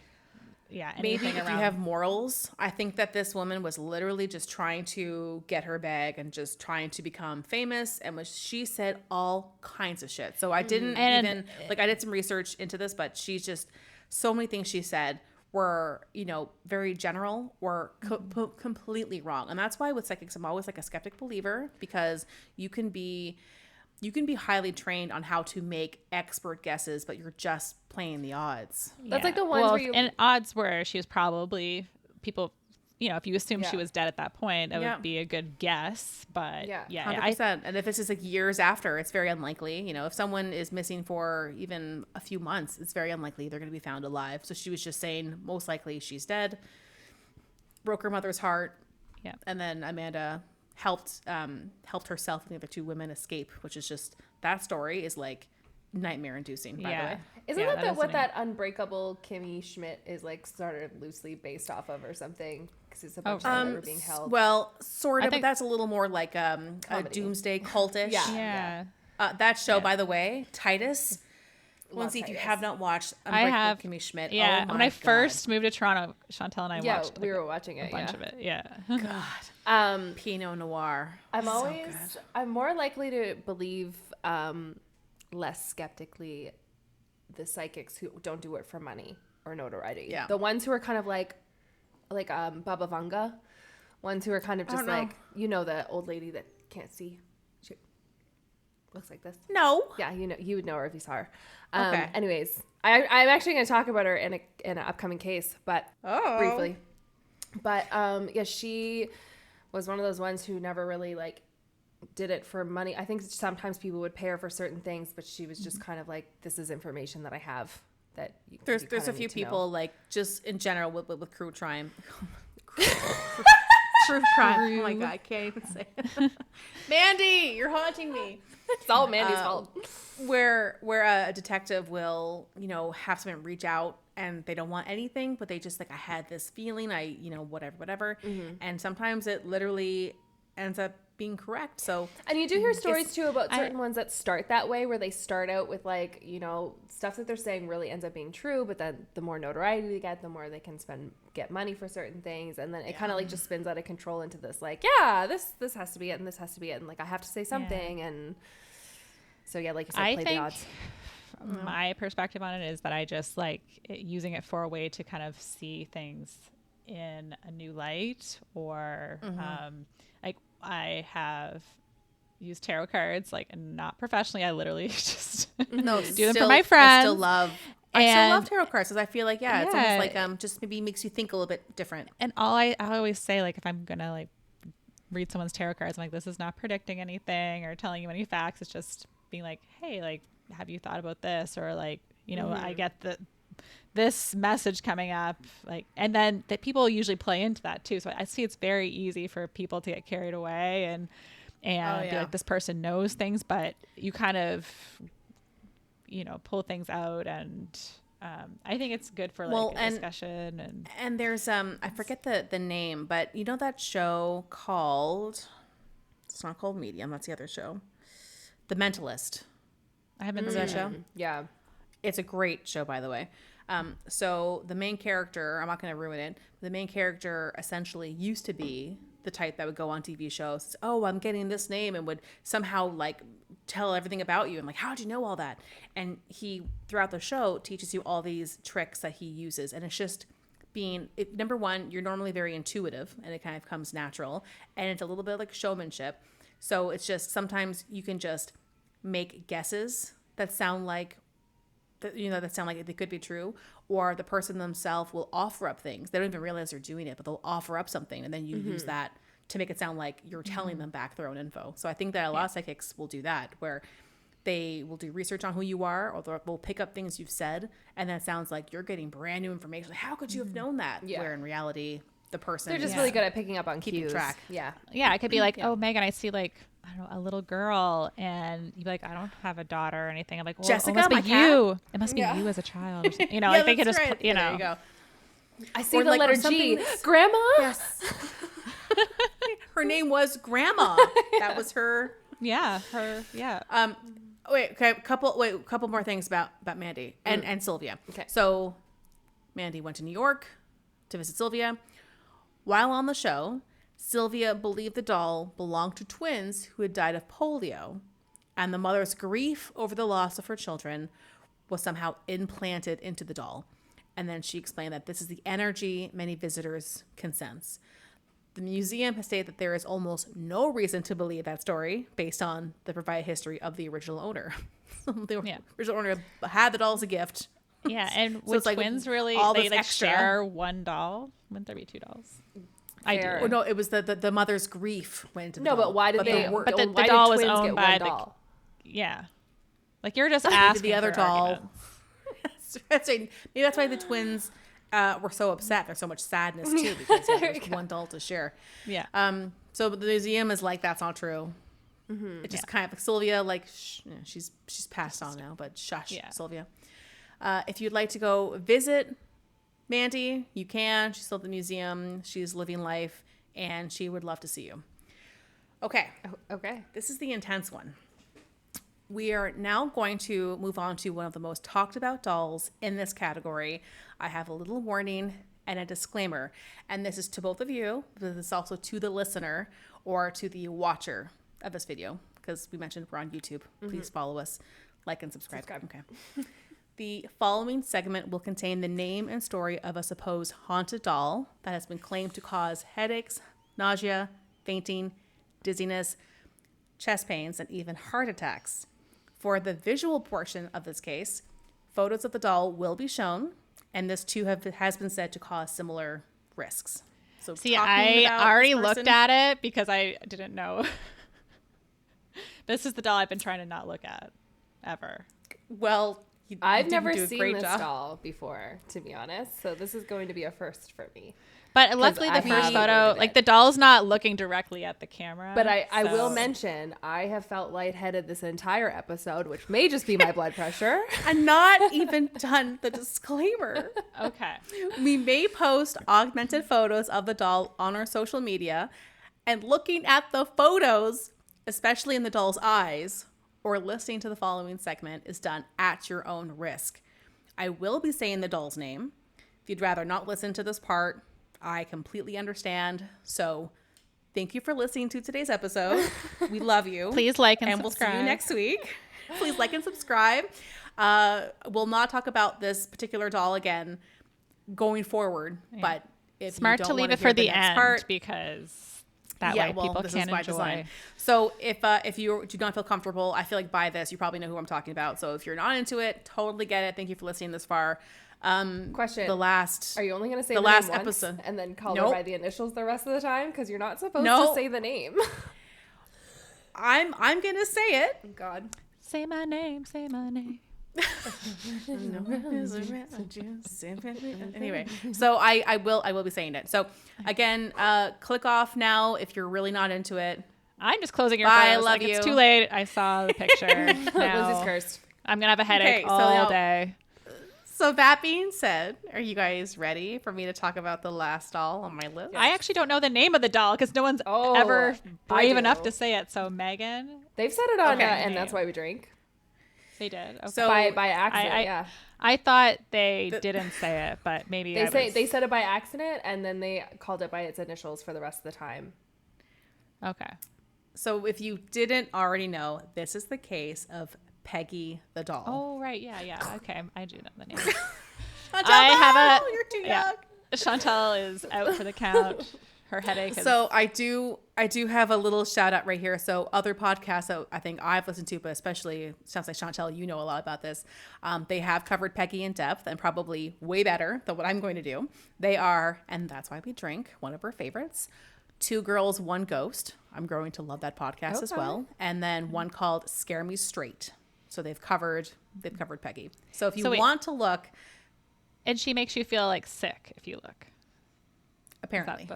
Maybe anything if around. you have morals, I think that this woman was literally just trying to get her bag and just trying to become famous. And she said all kinds of shit. So I didn't even, like, I did some research into this, but she's just, so many things she said were, very general or completely wrong. And that's why with psychics, I'm always like a skeptic believer, because you can be highly trained on how to make expert guesses, but you're just playing the odds. That's like the ones where you. And odds were she was probably people. If you assume Yeah. she was dead at that point, that Yeah. would be a good guess. But Yeah. 100%. And if it's just like years after, it's very unlikely. If someone is missing for even a few months, it's very unlikely they're going to be found alive. So she was just saying most likely she's dead. Broke her mother's heart. Yeah. And then Amanda helped herself and the other 2 women escape, which is just, that story is like nightmare inducing, by the way. Isn't Yeah, that is what an- that Unbreakable Kimmy Schmidt is like started loosely based off of or something? Because it's a bunch of them that were being held. Well, sort of, think- but that's a little more like a Comedy. doomsday cultish. Yeah. Yeah. That show, by the way, Titus. Love Lindsay, if you Titus. have not watched I Unbreakable have. Kimmy Schmidt, Yeah. oh When my I God. first moved to Toronto, Chantel and I Yeah, watched we were watching a it. bunch Yeah. of it. Yeah. Pinot Noir. I'm So always good. I'm more likely to believe less skeptically the psychics who don't do it for money or notoriety. Yeah. The ones who are kind of like Baba Vanga, ones who are kind of just don't know. like the old lady that can't see. She looks like this. No. Yeah, you would know her if you saw her. Okay. Anyways, I'm actually going to talk about her in an upcoming case, but briefly. But yeah, she was one of those ones who never really like did it for money. I think sometimes people would pay her for certain things, but she was just kind of like, this is information that I have that you, There's you a kinda few need to know. people like just in general with true crime. True crime. Oh my God, I can't even say it. Mandy, you're haunting me. It's all Mandy's fault. Where a detective will, have someone reach out and they don't want anything, but they just like, I had this feeling, whatever. And sometimes it literally ends up being correct. So And you do hear stories too about certain ones that start that way, where they start out with like, stuff that they're saying really ends up being true, but then the more notoriety they get, the more they can get money for certain things, and then it kind of like just spins out of control into this like, this has to be it, and this has to be it, and like I have to say something, and so yeah, like you said, I play think the odds. my perspective on it is that I just like using it for a way to kind of see things in a new light, or like I have used tarot cards, like not professionally. I literally just no, do them for my friends. I still love And- tarot cards because I feel like it's almost Yeah. like just maybe makes you think a little bit different. And I always say, like, if I'm gonna like read someone's tarot cards, I'm like, this is not predicting anything or telling you any facts. It's just being like, hey, like, have you thought about this? Or like, I get this message coming up, like, and then that people usually play into that too. So I see it's very easy for people to get carried away and be like, this person knows things, but you kind of pull things out, and I think it's good for like a discussion. And there's I forget the name, but that show called, it's not called Medium, that's the other show, The Mentalist. I haven't Is seen that it. show? Yeah. It's a great show, by the way. So the main character, I'm not going to ruin it. The main character essentially used to be the type that would go on TV shows. Oh, I'm getting this name, and would somehow like tell everything about you. And like, how'd you know all that? And he, throughout the show, teaches you all these tricks that he uses. And it's just number one, you're normally very intuitive, and it kind of comes natural. And it's a little bit like showmanship. So it's just, sometimes you can just make guesses that sound like they could be true, or the person themselves will offer up things. They don't even realize they're doing it, but they'll offer up something, and then you use that to make it sound like you're telling them back their own info. So I think that a lot of psychics will do that, where they will do research on who you are, or they'll pick up things you've said, and then it sounds like you're getting brand new information. Like, how could you have known that? Yeah. Where in reality, the person. They're just Yeah. really good at picking up on Keeping cues. track. Yeah. Yeah, I could be like, oh, Megan, I see like, I don't know, a little girl, and you'd be like, I don't have a daughter or anything. I'm like, well, Jessica, it must my be cat? you. It must be Yeah. you as a child. Or something. You know, Yeah, like they could that's just, right. you know. There you go. I see Or the like- or letter something G. that's- Grandma? Yes. Her name was Grandma. That was her. Yeah, her, yeah. Wait, okay, couple more things about Mandy and Sylvia. Okay. So Mandy went to New York to visit Sylvia. While on the show, Sylvia believed the doll belonged to twins who had died of polio, and the mother's grief over the loss of her children was somehow implanted into the doll. And then she explained that this is the energy many visitors can sense. The museum has stated that there is almost no reason to believe that story based on the provided history of the original owner. The Yeah. original owner had the doll as a gift. Yeah, and So would it's like twins really, all they this like extra. share one doll? Wouldn't there be two dolls? I Fair. do. Oh, no, it was the mother's grief went into the No, doll. but why did they? the wor- But the why did doll was twins owned get by one the- doll? Yeah. Like you're just asking the other for doll. arguments. That's right. Maybe that's why the twins were so upset. There's so much sadness too because there's one doll to share. Yeah. So the museum is like, that's not true. It just kind of like Sylvia, like she's passed on now, but shush, Yeah. Sylvia. If you'd like to go visit Mandy, you can. She's still at the museum. She's living life, and she would love to see you. Okay, Okay. this is the intense one. We are now going to move on to one of the most talked about dolls in this category. I have a little warning and a disclaimer, and this is to both of you, but this is also to the listener or to the watcher of this video, because we mentioned we're on YouTube. Please follow us, like, and subscribe. Okay. The following segment will contain the name and story of a supposed haunted doll that has been claimed to cause headaches, nausea, fainting, dizziness, chest pains, and even heart attacks. For the visual portion of this case, photos of the doll will be shown, and this too has been said to cause similar risks. So See, talking I about already this looked person- at it because I didn't know. This is the doll I've been trying to not look at ever. Well, you I've didn't never do a seen great this job. doll before, to be honest. So this is going to be a first for me. But luckily, I the first have photo, avoided like it. the doll's not looking directly at the camera. But I will so- mention, I have felt lightheaded this entire episode, which may just be my blood pressure. And not even done the disclaimer. Okay. We may post augmented photos of the doll on our social media, and looking at the photos, especially in the doll's eyes, or listening to the following segment is done at your own risk. I will be saying the doll's name. If you'd rather not listen to this part, I completely understand. So thank you for listening to today's episode. We love you. Please like and We'll see subscribe. you next week. Please like and subscribe. We'll not talk about this particular doll again going forward, but if Smart you to don't leave wanna it for hear the next end part, because that way people this can is by enjoy. design. So if you do not feel comfortable, I feel like by this you probably know who I'm talking about. So if you're not into it, totally get it. Thank you for listening this far. Question. The last Are you only going to say the the last name once episode. and then call Nope. her by the initials the rest of the time? Because you're not supposed No. to say the name. I'm gonna say it. God. Say my name. Say my name. Anyway, so I will be saying it. So again, click off now if you're really not into it. I'm just closing your Bye, photos. love Like, you. It's too late. I saw the picture. Lindsay's Now, cursed. I'm gonna have a headache Okay, so all now- day. So that being said, are you guys ready for me to talk about the last doll on my list? I actually don't know the name of the doll because no one's Oh, ever I brave do. enough to say it. So Megan, They've said it on, Okay. and that's why we drink. they did. Okay. So By accident, I- yeah. I thought they didn't say it, but maybe They said it by accident, and then they called it by its initials for the rest of the time. Okay. So if you didn't already know, this is the case of Peggy the doll. Oh right, yeah. Okay, I do know the name. Chantal, I have no, a- You're too yeah. young. Chantal is out for the count. Her headache is. So I do have a little shout out right here. So other podcasts that I think I've listened to, but especially sounds like Chantal, you know a lot about this. They have covered Peggy in depth and probably way better than what I'm going to do. They are, and that's why we drink, one of our favorites. Two Girls, One Ghost. I'm growing to love that podcast as Okay. well. And then one called Scare Me Straight. So they've covered Peggy. So if you So wait. want to look, and she makes you feel like sick if you look. apparently.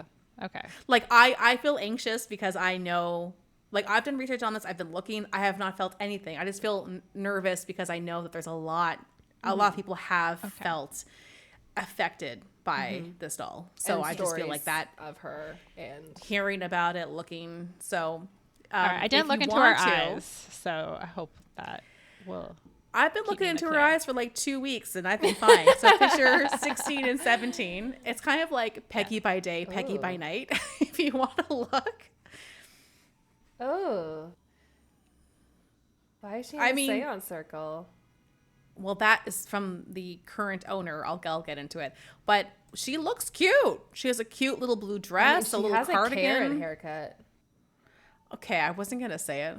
Okay. Like I feel anxious because I know, like, I've done research on this. I've been looking. I have not felt anything. I just feel nervous because I know that there's a lot of people have felt affected by this doll. So And I just feel like that of her and hearing about it, looking. So All right. I didn't look into her eyes, so I hope that will. I've been Keep looking me in into the her clear. eyes for like 2 weeks and I've been fine. So picture 16 and 17. It's kind of like Peggy by day, Peggy by night, if you want to look. oh, why is she in I a mean- seance circle? Well, that is from the current owner. I'll get into it. But she looks cute. She has a cute little blue dress, she a little has a cardigan. Karen haircut. Okay, I wasn't going to say it.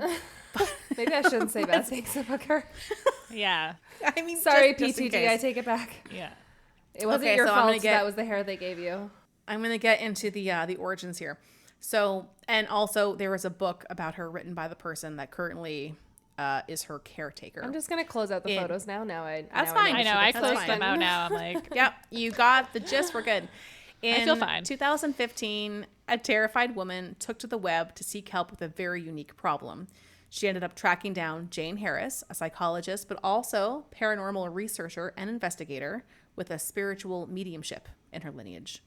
Maybe I shouldn't say bad things about her. Yeah. I mean, Sorry, just in PTG, case. I take it back. Yeah. It wasn't Okay, your so I'm fault. gonna get- That was the hair they gave you. I'm going to get into the origins here. So, and also there was a book about her written by the person that currently is her caretaker. I'm just gonna close out the In- photos now. That's now fine. I know. I That's closed fine. them out now. I'm like, Yep, you got the gist. We're good. In feel fine. 2015, a terrified woman took to the web to seek help with a very unique problem. She ended up tracking down Jane Harris, a psychologist, but also paranormal researcher and investigator with a spiritual mediumship in her lineage.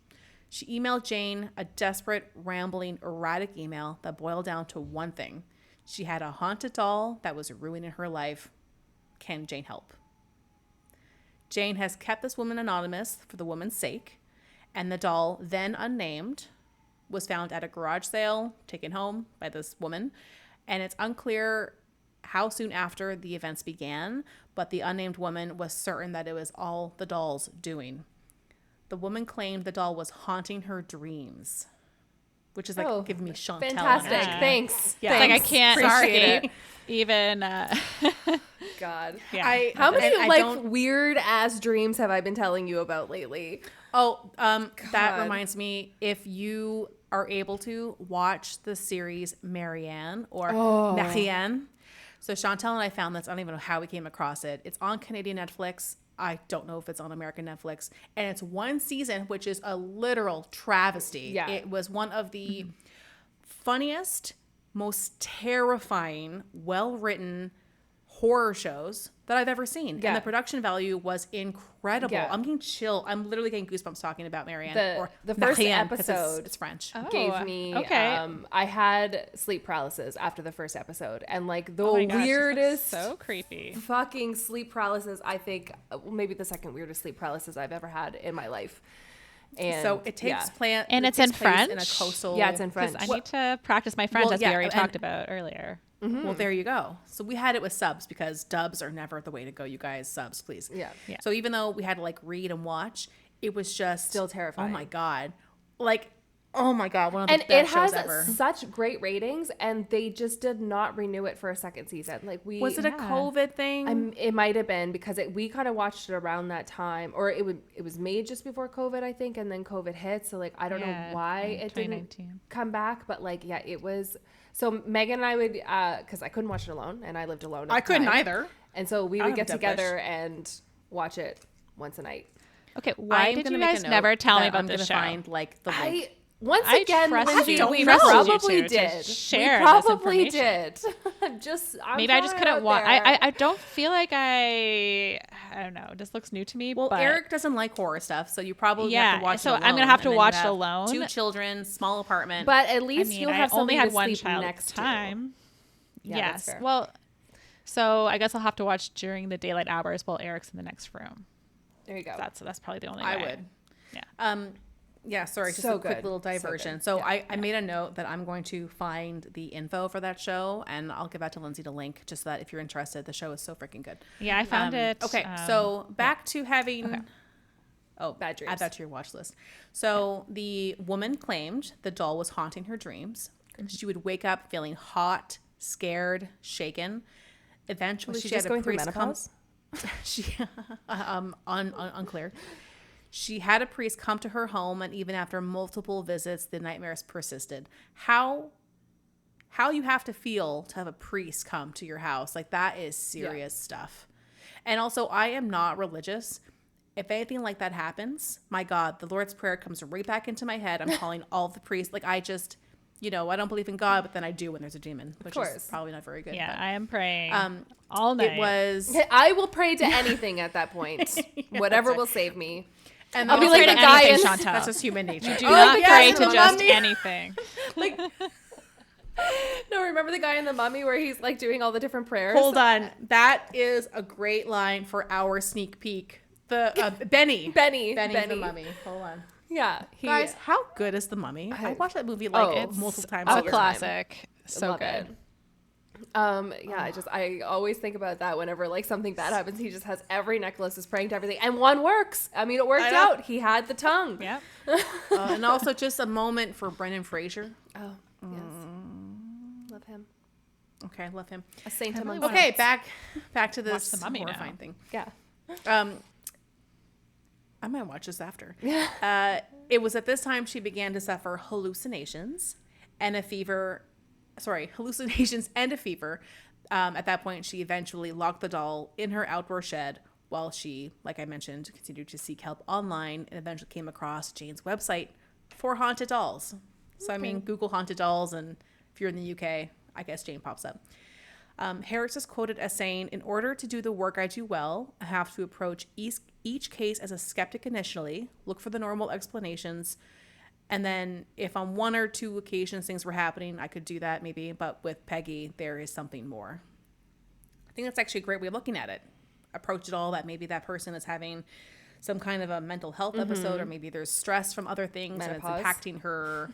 She emailed Jane a desperate, rambling, erratic email that boiled down to one thing. She had a haunted doll that was ruining her life. Can Jane help? Jane has kept this woman anonymous for the woman's sake, and the doll, then unnamed, was found at a garage sale, taken home by this woman, and it's unclear how soon after the events began, but the unnamed woman was certain that it was all the doll's doing. The woman claimed the doll was haunting her dreams, which is like giving me Chantal. Fantastic. energy. Yeah. Thanks. Yeah. it's like I Thanks. can't Appreciate escape even. God. Yeah. How many and I like don't- weird ass dreams have I been telling you about lately? that God. reminds me, if you are able to watch the series Marianne or Marianne. So Chantal and I found this. I don't even know how we came across it. It's on Canadian Netflix. I don't know if it's on American Netflix. And it's one season, which is a literal travesty. Yeah. It was one of the funniest, most terrifying, well-written horror shows that I've ever seen. Yeah. And the production value was incredible. Yeah. I'm getting chill. I'm literally getting goosebumps talking about Marianne. The first Marianne, 'cause episode it's French. gave me okay. I had sleep paralysis after the first episode, and like the Oh my gosh, this looks weirdest so creepy. fucking sleep paralysis I think maybe the second weirdest sleep paralysis I've ever had in my life. And So it takes place And it's in in a French? coastal. Yeah, it's in Because French. I need to practice my French, Well, as yeah, we already and- talked about earlier. Well, there you go. So we had it with subs because dubs are never the way to go, you guys. Subs, please. Yeah. Yeah. So even though we had to like read and watch, it was just Still terrifying. Oh my god! Like, oh my god! One of the And best it has shows ever. such great ratings, and they just did not renew it for a second season. Like Was it a COVID thing? It might have been because we kind of watched it around that time, or it was made just before COVID, I think, and then COVID hit. So like I don't Yeah, know why in it didn't 2019. come back, but like yeah, it was. So Megan and I would because I couldn't watch it alone, and I lived alone. At I the couldn't time. either. And so we I would have get a death together and watch it once a night. Okay, why I'm did gonna you make a guys note never tell me that about I'm this gonna show? find like the link. Once I again, trust Lindsay, you. we Trust you probably to did. share We this probably information. did. Just I'm Maybe I just throwing it couldn't out watch. there. I don't feel like I don't know. It just looks new to me. Well, but Eric doesn't like horror stuff, so you probably Yeah, have to watch so it I'm gonna alone, have to and then watch you it have alone. 2 children, small apartment. But at I least mean, you'll I have only somebody had to one sleep child next at the time. Yeah, that's Yes. fair. Well, so I guess I'll have to watch during the daylight hours while Eric's in the next room. to. There you go. That's probably the only I way. would. Yeah. Yeah, sorry, just So a quick good. little So diversion. good. So, Yeah, I made a note that I'm going to find the info for that show, and I'll give that to Lindsay to link, just so that if you're interested, the show is so freaking good. Yeah, I found it. Okay, so back to having. Okay. Oh, Bad dreams. add that to your watch list. So the woman claimed the doll was haunting her dreams. She would wake up feeling hot, scared, shaken. Eventually, Was she she just had a going through priest come. menopause? She unclear. She had a priest come to her home, and even after multiple visits, the nightmares persisted. How you have to feel to have a priest come to your house, like that is serious stuff. And also, I am not religious, if anything like that happens, my God, the Lord's Prayer comes right back into my head. I'm calling all the priests. Like, I just, I don't believe in God, but then I do when there's a demon, which is probably not very good. Yeah, but, I am praying all night. It was... I will pray to anything at that point. Whatever will save me. And I'll be also like the that- guy in Chantal. That's just human nature. Do not pray yes, to the just mummy. anything. Like, no, remember the guy in The Mummy where he's like doing all the different prayers? Hold on. That is a great line for our sneak peek. The Benny the Mummy. Hold on. Yeah. Guys, how good is The Mummy? I watched that movie multiple times. It's a over. classic. So Love good. it. Yeah, I always think about that whenever like something bad happens. He just has every necklace is praying to everything, and one works. I mean, it worked out. He had the tongue. Yep. And also just a moment for Brendan Fraser. Oh, yes. Love him. Okay, I love him. A saint among Okay, saints. back to this The Mummy horrifying now. thing. Yeah. I might watch this after. It was at this time she began to suffer hallucinations and a fever. Hallucinations and a fever. At that point, she eventually locked the doll in her outdoor shed while she, like I mentioned, continued to seek help online and eventually came across Jane's website for haunted dolls. So, I mean, Google haunted dolls, and if you're in the UK, I guess Jane pops up. Harris is quoted as saying, "In order to do the work I do well, I have to approach each case as a skeptic initially, look for the normal explanations, and then if on one or two occasions things were happening, I could do that maybe, but with Peggy, there is something more." I think that's actually a great way of looking at it. Approach it all that maybe that person is having some kind of a mental health episode, or maybe there's stress from other things Menopause. and it's impacting her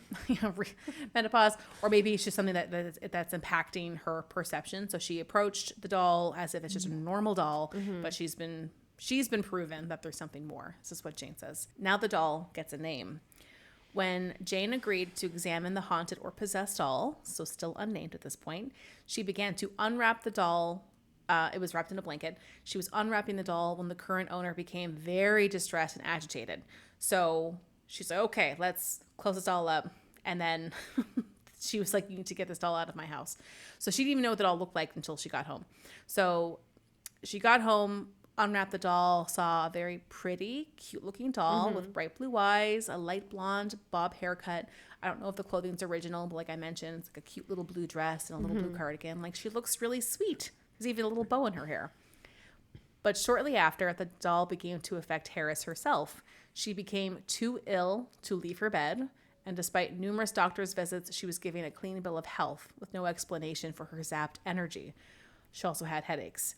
menopause, or maybe it's just something that's impacting her perception. So she approached the doll as if it's just a normal doll, but she's been proven that there's something more. This is what Jane says. Now the doll gets a name. When Jane agreed to examine the haunted or possessed doll, so still unnamed at this point, she began to unwrap the doll. It was wrapped in a blanket. She was unwrapping the doll when the current owner became very distressed and agitated. So she's like, okay, let's close this doll up. And then she was like, you need to get this doll out of my house. So she didn't even know what the doll looked like until she got home. So she got home, unwrapped the doll, saw a very pretty, cute looking doll with bright blue eyes, a light blonde bob haircut. I don't know if the clothing's original, but like I mentioned, it's like a cute little blue dress and a little blue cardigan. Like, she looks really sweet. There's even a little bow in her hair. But shortly after, the doll began to affect Harris herself. She became too ill to leave her bed, and despite numerous doctor's visits, she was given a clean bill of health with no explanation for her zapped energy. She also had headaches.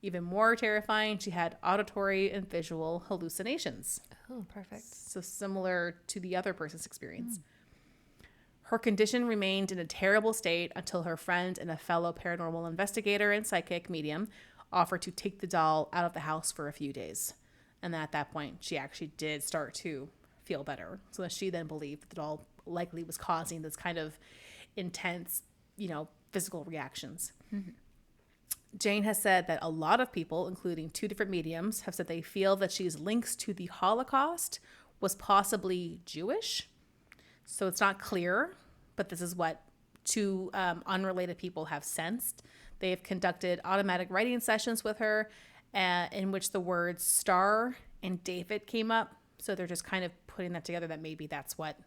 Even more terrifying, she had auditory and visual hallucinations. Oh, perfect. So similar to the other person's experience. Her condition remained in a terrible state until her friend and a fellow paranormal investigator and psychic medium offered to take the doll out of the house for a few days. And at that point, she actually did start to feel better. So that she then believed that the doll likely was causing this kind of intense, physical reactions. Jane has said that a lot of people, including 2 different mediums, have said they feel that she's links to the Holocaust was possibly Jewish. So it's not clear, but this is what 2 unrelated people have sensed. They have conducted automatic writing sessions with her in which the words star and David came up. So they're just kind of putting that together, that maybe that's what,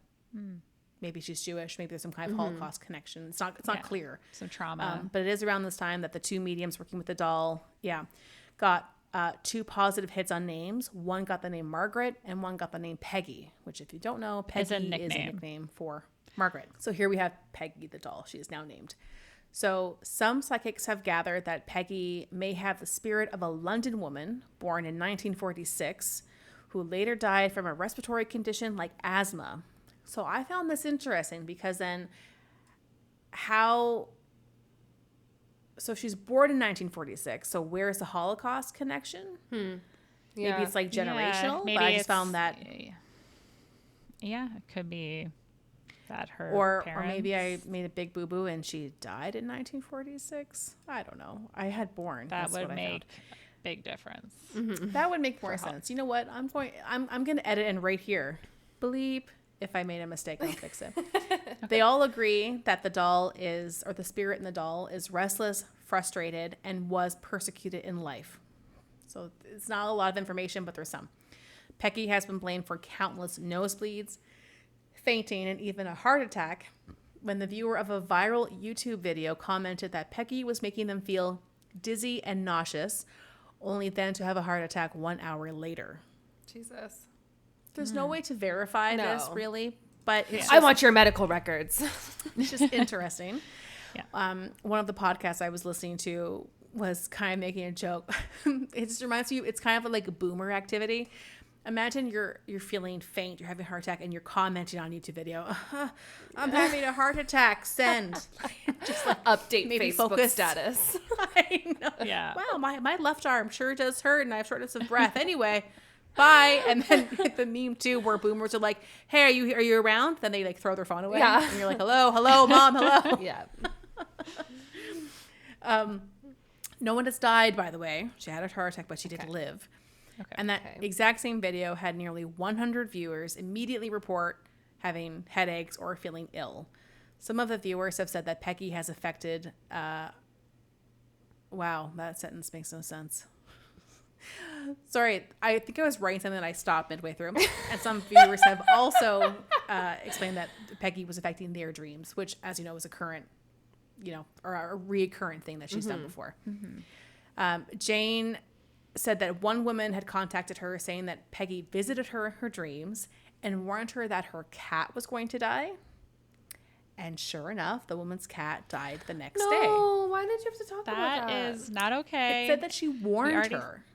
maybe she's Jewish, maybe there's some kind of Holocaust connection. It's not clear. Some trauma. But it is around this time that the 2 mediums working with the doll, got 2 positive hits on names. One got the name Margaret and one got the name Peggy, which, if you don't know, Peggy is a nickname for Margaret. So here we have Peggy the doll. She is now named. So some psychics have gathered that Peggy may have the spirit of a London woman born in 1946 who later died from a respiratory condition like asthma. So I found this interesting because then so she's born in 1946. So where's the Holocaust connection? Yeah. Maybe it's like generational. maybe but I just found that. Yeah, it could be that her Or parents. maybe I made a big boo-boo and she died in 1946. I don't know. I had born. That That's would what I make found. a big difference. That would make more sense. You know what? I'm going to edit in right here. Bleep. If I made a mistake, I'll fix it. They all agree that the doll is, or the spirit in the doll is restless, frustrated, and was persecuted in life. So it's not a lot of information, but there's some. Pecky has been blamed for countless nosebleeds, fainting, and even a heart attack when the viewer of a viral YouTube video commented that Pecky was making them feel dizzy and nauseous, only then to have a heart attack 1 hour later. Jesus. There's no way to verify this, No. really, but it's I want your medical records. it's just interesting. Yeah. One of the podcasts I was listening to was kind of making a joke. It just reminds you, it's kind of like a boomer activity. Imagine you're feeling faint, you're having a heart attack, and you're commenting on YouTube video. I'm having a heart attack. Send. Just like Update maybe Facebook focus. status. I know. Yeah. Wow, my left arm sure does hurt, and I have shortness of breath. Anyway, bye. And then the meme too, where boomers are like, "Hey, are you around?" Then they like throw their phone away. Yeah. And you're like, "Hello, mom, hello." Yeah. No one has died, by the way. She had a heart attack, but she did live. Okay. And that exact same video had nearly 100 viewers immediately report having headaches or feeling ill. Some of the viewers have said that Pecky has affected. Wow, that sentence makes no sense. Sorry, I think I was writing something and I stopped midway through. And some viewers have also explained that Pecky was affecting their dreams, which, as you know, is a current, or a recurrent thing that she's done before. Jane said that one woman had contacted her saying that Pecky visited her in her dreams and warned her that her cat was going to die. And sure enough, the woman's cat died the next day. No, why did you have to talk about that? That is not okay. It said that she warned already- her.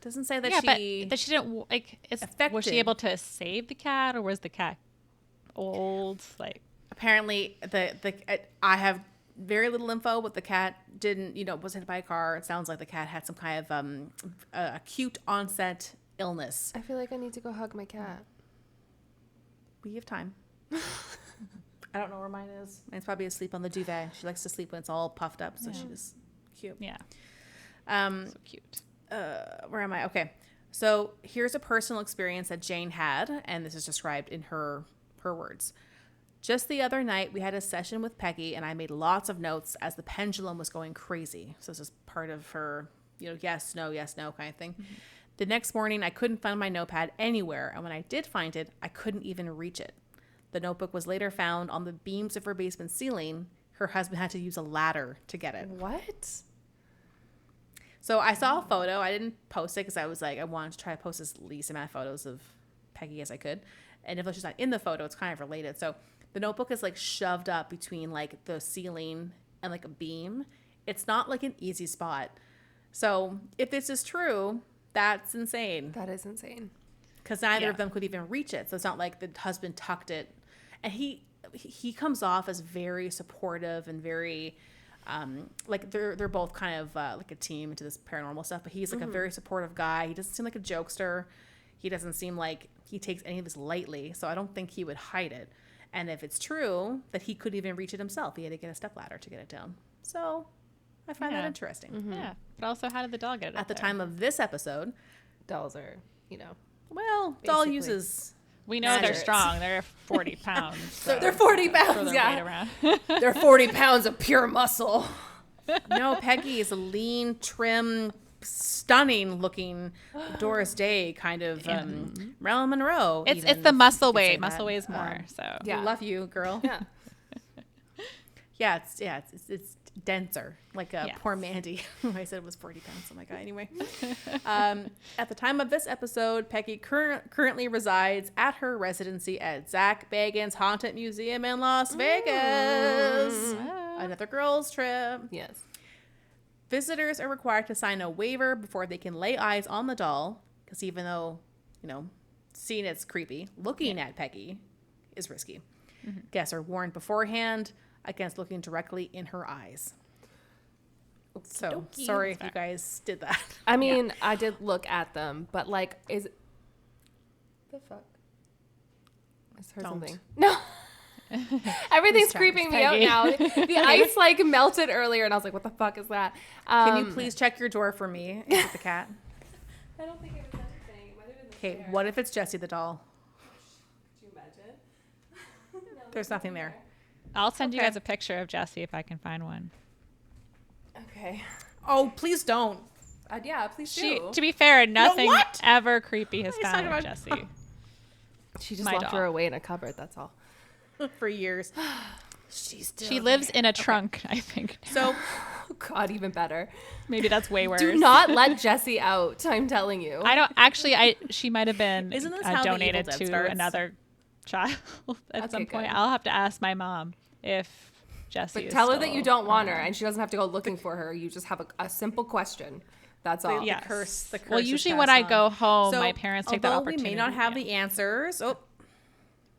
Doesn't say that yeah, she... but that she didn't like. Was affected. she able to save the cat, or was the cat old? Like, Apparently, I have very little info, but the cat was hit by a car. It sounds like the cat had some kind of acute onset illness. I feel like I need to go hug my cat. We have time. I don't know where mine is. Mine's probably asleep on the duvet. She likes to sleep when it's all puffed up, so she's cute. yeah, So cute. Where am I? Okay. So here's a personal experience that Jane had, and this is described in her words. Just the other night, we had a session with Pecky, and I made lots of notes as the pendulum was going crazy. So this is part of her, yes, no kind of thing. Mm-hmm. The next morning, I couldn't find my notepad anywhere, and when I did find it, I couldn't even reach it. The notebook was later found on the beams of her basement ceiling. Her husband had to use a ladder to get it. What? So I saw a photo. I didn't post it because I was like, I wanted to try to post as least amount of photos of Pecky as I could. And if she's not in the photo, it's kind of related. So the notebook is like shoved up between like the ceiling and like a beam. It's not like an easy spot. So if this is true, that's insane. That is insane. Because neither of them could even reach it. So it's not like the husband tucked it. And he comes off as very supportive and very... like they're both kind of like a team into this paranormal stuff, but he's like a very supportive guy. He doesn't seem like a jokester. He doesn't seem like he takes any of this lightly. So I don't think he would hide it. And if it's true that he couldn't even reach it himself, he had to get a stepladder to get it down. So I find that interesting. Mm-hmm. Yeah, but also, how did the dog get it At the time of this episode, Dolls are, well, doll Basically. uses... We know they're Spirits. strong. They're 40 pounds. So they're 40 throw pounds. their Yeah. weight around. They're 40 pounds of pure muscle. No, Peggy is a lean, trim, stunning-looking Doris Day kind of Marilyn Monroe. It's even, the muscle if you could say weight. Muscle that. weighs more. So Yeah. We love you, girl. Yeah. It's denser, like Yes. poor Mandy. I said it was 40 pounds. Oh my god. Anyway, at the time of this episode, Peggy currently resides at her residency at Zach Bagans Haunted Museum in Las Vegas. Another girls' trip. Yes. Visitors are required to sign a waiver before they can lay eyes on the doll, because even though, seeing it's creepy, looking at Peggy is risky. Guests are warned beforehand against looking directly in her eyes. So, sorry if you guys did that. I mean, I did look at them, but is the fuck? Is her Don't. something? No. Everything's creeping me out now. The ice melted earlier, and I was like, "What the fuck is that?" Can you please check your door for me? Is it the cat? I don't think it was anything. It might have been the Okay, chair. what if it's Jessie the doll? Could you imagine? There's nothing there. I'll send you Okay. guys a picture of Jessie if I can find one. Okay. Oh, please don't. Yeah, please do. To be fair, nothing what? ever creepy has talking found with about? Jessie. She just My locked her doll. away in a cupboard. That's all. For years. She's still She lives there. in a trunk, I think. So Oh, God, even better. Maybe that's way worse. Do not let Jessie out. I'm telling you. I don't actually. She might have been Isn't this how the donated Evil Dead to starts? another child at Okay, some point. good. I'll have to ask my mom if Jessie. But is tell her that still you don't want her, around. and she doesn't have to go looking for her. You just have a simple question. That's all. Yeah. the curse Well, is usually passed when I on. go home, So, my parents take the although opportunity. we may not have yeah. the answers. Oh,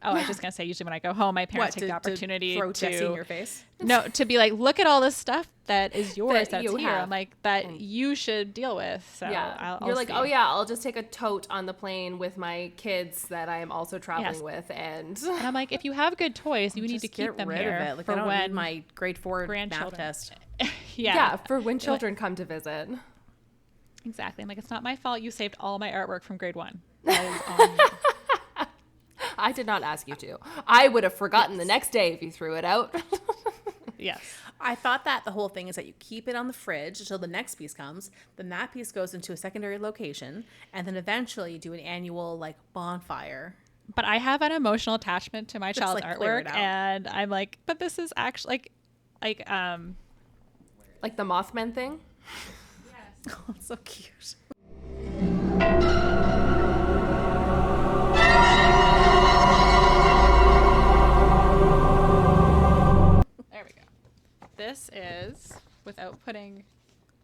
I was just gonna say, usually when I go home, my parents What, take the opportunity to throw to Jessie in your face? no, to be like, look at all this stuff that is yours That that's you here. have. I'm like, that you should deal with. So Yeah. I'll You're like, see. oh, yeah, I'll just take a tote on the plane with my kids that I am also traveling Yes. with. And And I'm like, if you have good toys, you need to Just keep get them rid here of it. Like, for I don't when need my grade 4 math grandchildren- test. yeah, for when children come to visit. Exactly. I'm like, it's not my fault. You saved all my artwork from grade 1. That is on you. I did not ask you to. I would have forgotten the next day if you threw it out. Yes. I thought that the whole thing is that you keep it on the fridge until the next piece comes. Then that piece goes into a secondary location. And then eventually you do an annual like bonfire. But I have an emotional attachment to my child's like, clear it artwork, out. and I'm like, but this is actually like Like the Mothman thing. Oh, it's so cute. there we go. This is without putting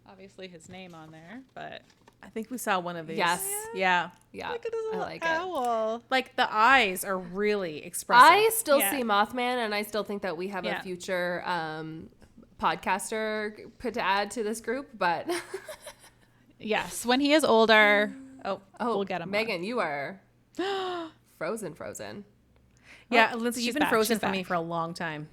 obviously his name on there, but I think we saw one of these. Yes. Yeah. Yeah, look at this I little like it. owl. Like the eyes are really expressive. I still Yeah. see Mothman, and I still think that we have Yeah. a future podcaster put to add to this group. But Yes, when he is older, Oh, oh, we'll get him on. Megan, you are frozen. yeah, Oh, Lindsay, she's you've been back, frozen she's for me back. for a long time.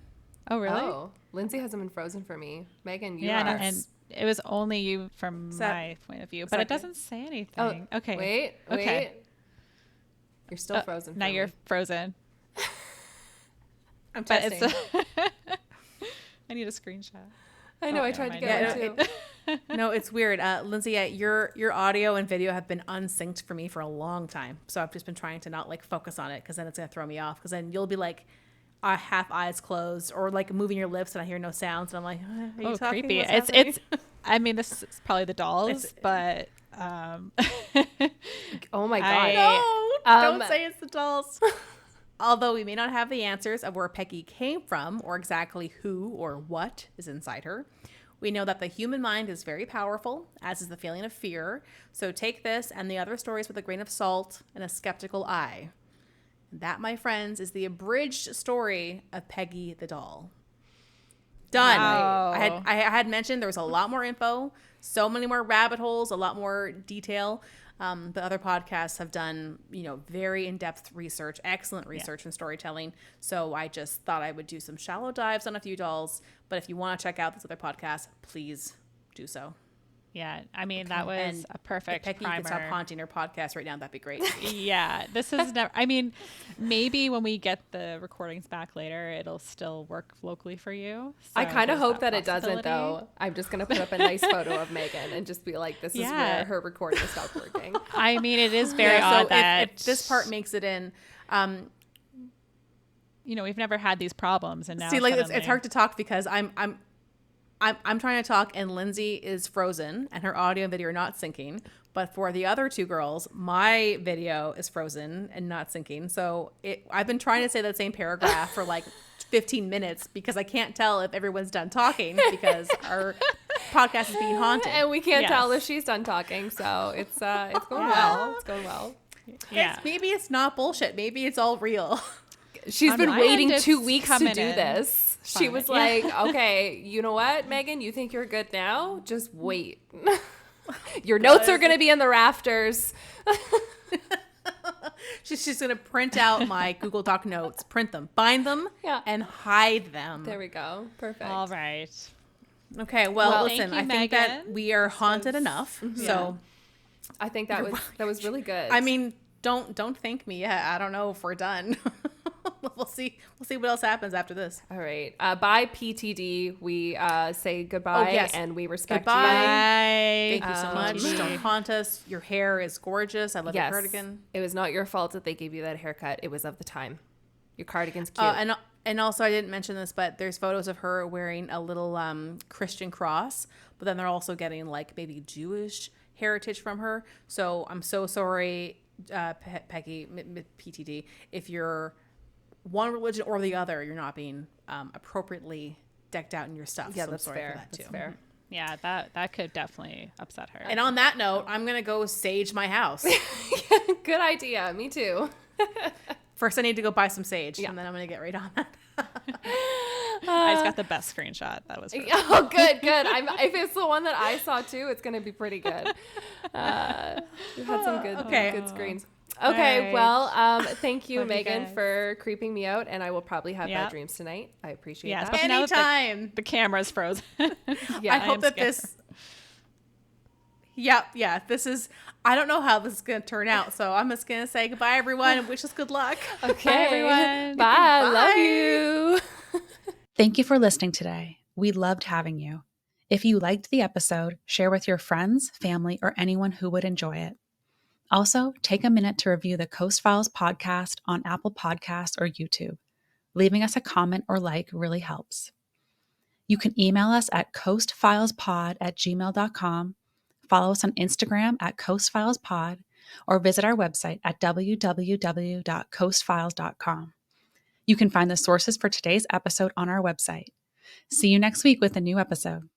Oh really? Oh, Lindsay hasn't been frozen for me. Megan, you Yeah, are. and it was only you from Is that- my point of view, is but that it doesn't say oh, anything. Okay. Wait. Okay. You're still frozen. Now for you're me. frozen. I'm But testing. it's I need a screenshot. I know. Oh, I never tried to mind. get Yeah, one no, too. No, it's weird. Lindsay, your audio and video have been unsynced for me for a long time. So I've just been trying to not like focus on it because then it's going to throw me off. Because then you'll be like half eyes closed or like moving your lips and I hear no sounds. And I'm like, are you Oh, talking? creepy. What's It's happening? I mean, this is probably the dolls, It's- but Oh my god. I- No, Um, don't say it's the dolls. Although we may not have the answers of where Peggy came from or exactly who or what is inside her, we know that the human mind is very powerful, as is the feeling of fear. So take this and the other stories with a grain of salt and a skeptical eye. That, my friends, is the abridged story of Peggy the doll. Done. Wow. I had mentioned there was a lot more info, so many more rabbit holes, a lot more detail. The other podcasts have done, very in-depth research, excellent research and storytelling. So I just thought I would do some shallow dives on a few dolls. But if you want to check out this other podcast, please do so. yeah, I mean, that was And a If perfect Peggy primer. could stop haunting her podcast right now, that'd be great. Yeah, this is never. I mean, maybe when we get the recordings back later, it'll still work locally for you. I So kind of there's hope that it doesn't, possibility. though. I'm just gonna put up a nice photo of Megan and just be like, "This is Yeah. where her recording stopped working." I mean, it is very Yeah, odd so that if this part makes it in, we've never had these problems, and now see, like it's suddenly- hard to talk because I'm trying to talk and Lindsay is frozen and her audio and video are not syncing. But for the other two girls, my video is frozen and not syncing. So I've been trying to say that same paragraph for like 15 minutes because I can't tell if everyone's done talking because our podcast is being haunted. And we can't Yes. tell if she's done talking, so it's going well. It's going well. Yeah. Maybe it's not bullshit. Maybe it's all real. She's On been my waiting end, 2 it's weeks to coming do in. this. She Fine. was Yeah. like, "Okay, you know what, Megan? You think you're good now? Just wait. Your notes are gonna be in the rafters." She's going to print out my Google Doc notes, print them, bind them, Yeah. and hide them. There we go. Perfect. All right. Okay, well, Well, listen, thank you, I think that Megan. we are haunted enough. So, I think that was really good. I mean, don't thank me yet. I don't know if we're done. we'll see what else happens after this. All right. Bye, PTD. We say goodbye and we respect Goodbye. Bye. Thank you so much. Don't haunt us. Your hair is gorgeous. I love your cardigan. It was not your fault that they gave you that haircut. It was of the time. Your cardigan's cute. And also, I didn't mention this, but there's photos of her wearing a little Christian cross, but then they're also getting like maybe Jewish heritage from her. So I'm so sorry, Peggy, PTD, if you're one religion or the other, you're not being appropriately decked out in your stuff. Yeah, so that's fair. That's fair. Yeah, that could definitely upset her. And on that note, I'm going to go sage my house. Good idea. Me too. First, I need to go buy some sage, and then I'm going to get right on that. I just got the best screenshot. That was perfect. Oh, good. If it's the one that I saw too, it's going to be pretty good. We've had some good screens. Okay, right. well, thank you, Love you Megan, guys. for creeping me out, and I will probably have bad dreams tonight. I appreciate that. especially now that Anytime. the camera's frozen. Yeah, I hope that this. Yeah. This is. I don't know how this is going to turn out, so I'm just going to say goodbye, everyone, and wish us good luck. Okay, Bye, everyone. Bye. Love you. Thank you for listening today. We loved having you. If you liked the episode, share with your friends, family, or anyone who would enjoy it. Also, take a minute to review the Coast Files podcast on Apple Podcasts or YouTube. Leaving us a comment or like really helps. You can email us at coastfilespod@gmail.com, follow us on Instagram at coastfilespod, or visit our website at www.coastfiles.com. You can find the sources for today's episode on our website. See you next week with a new episode.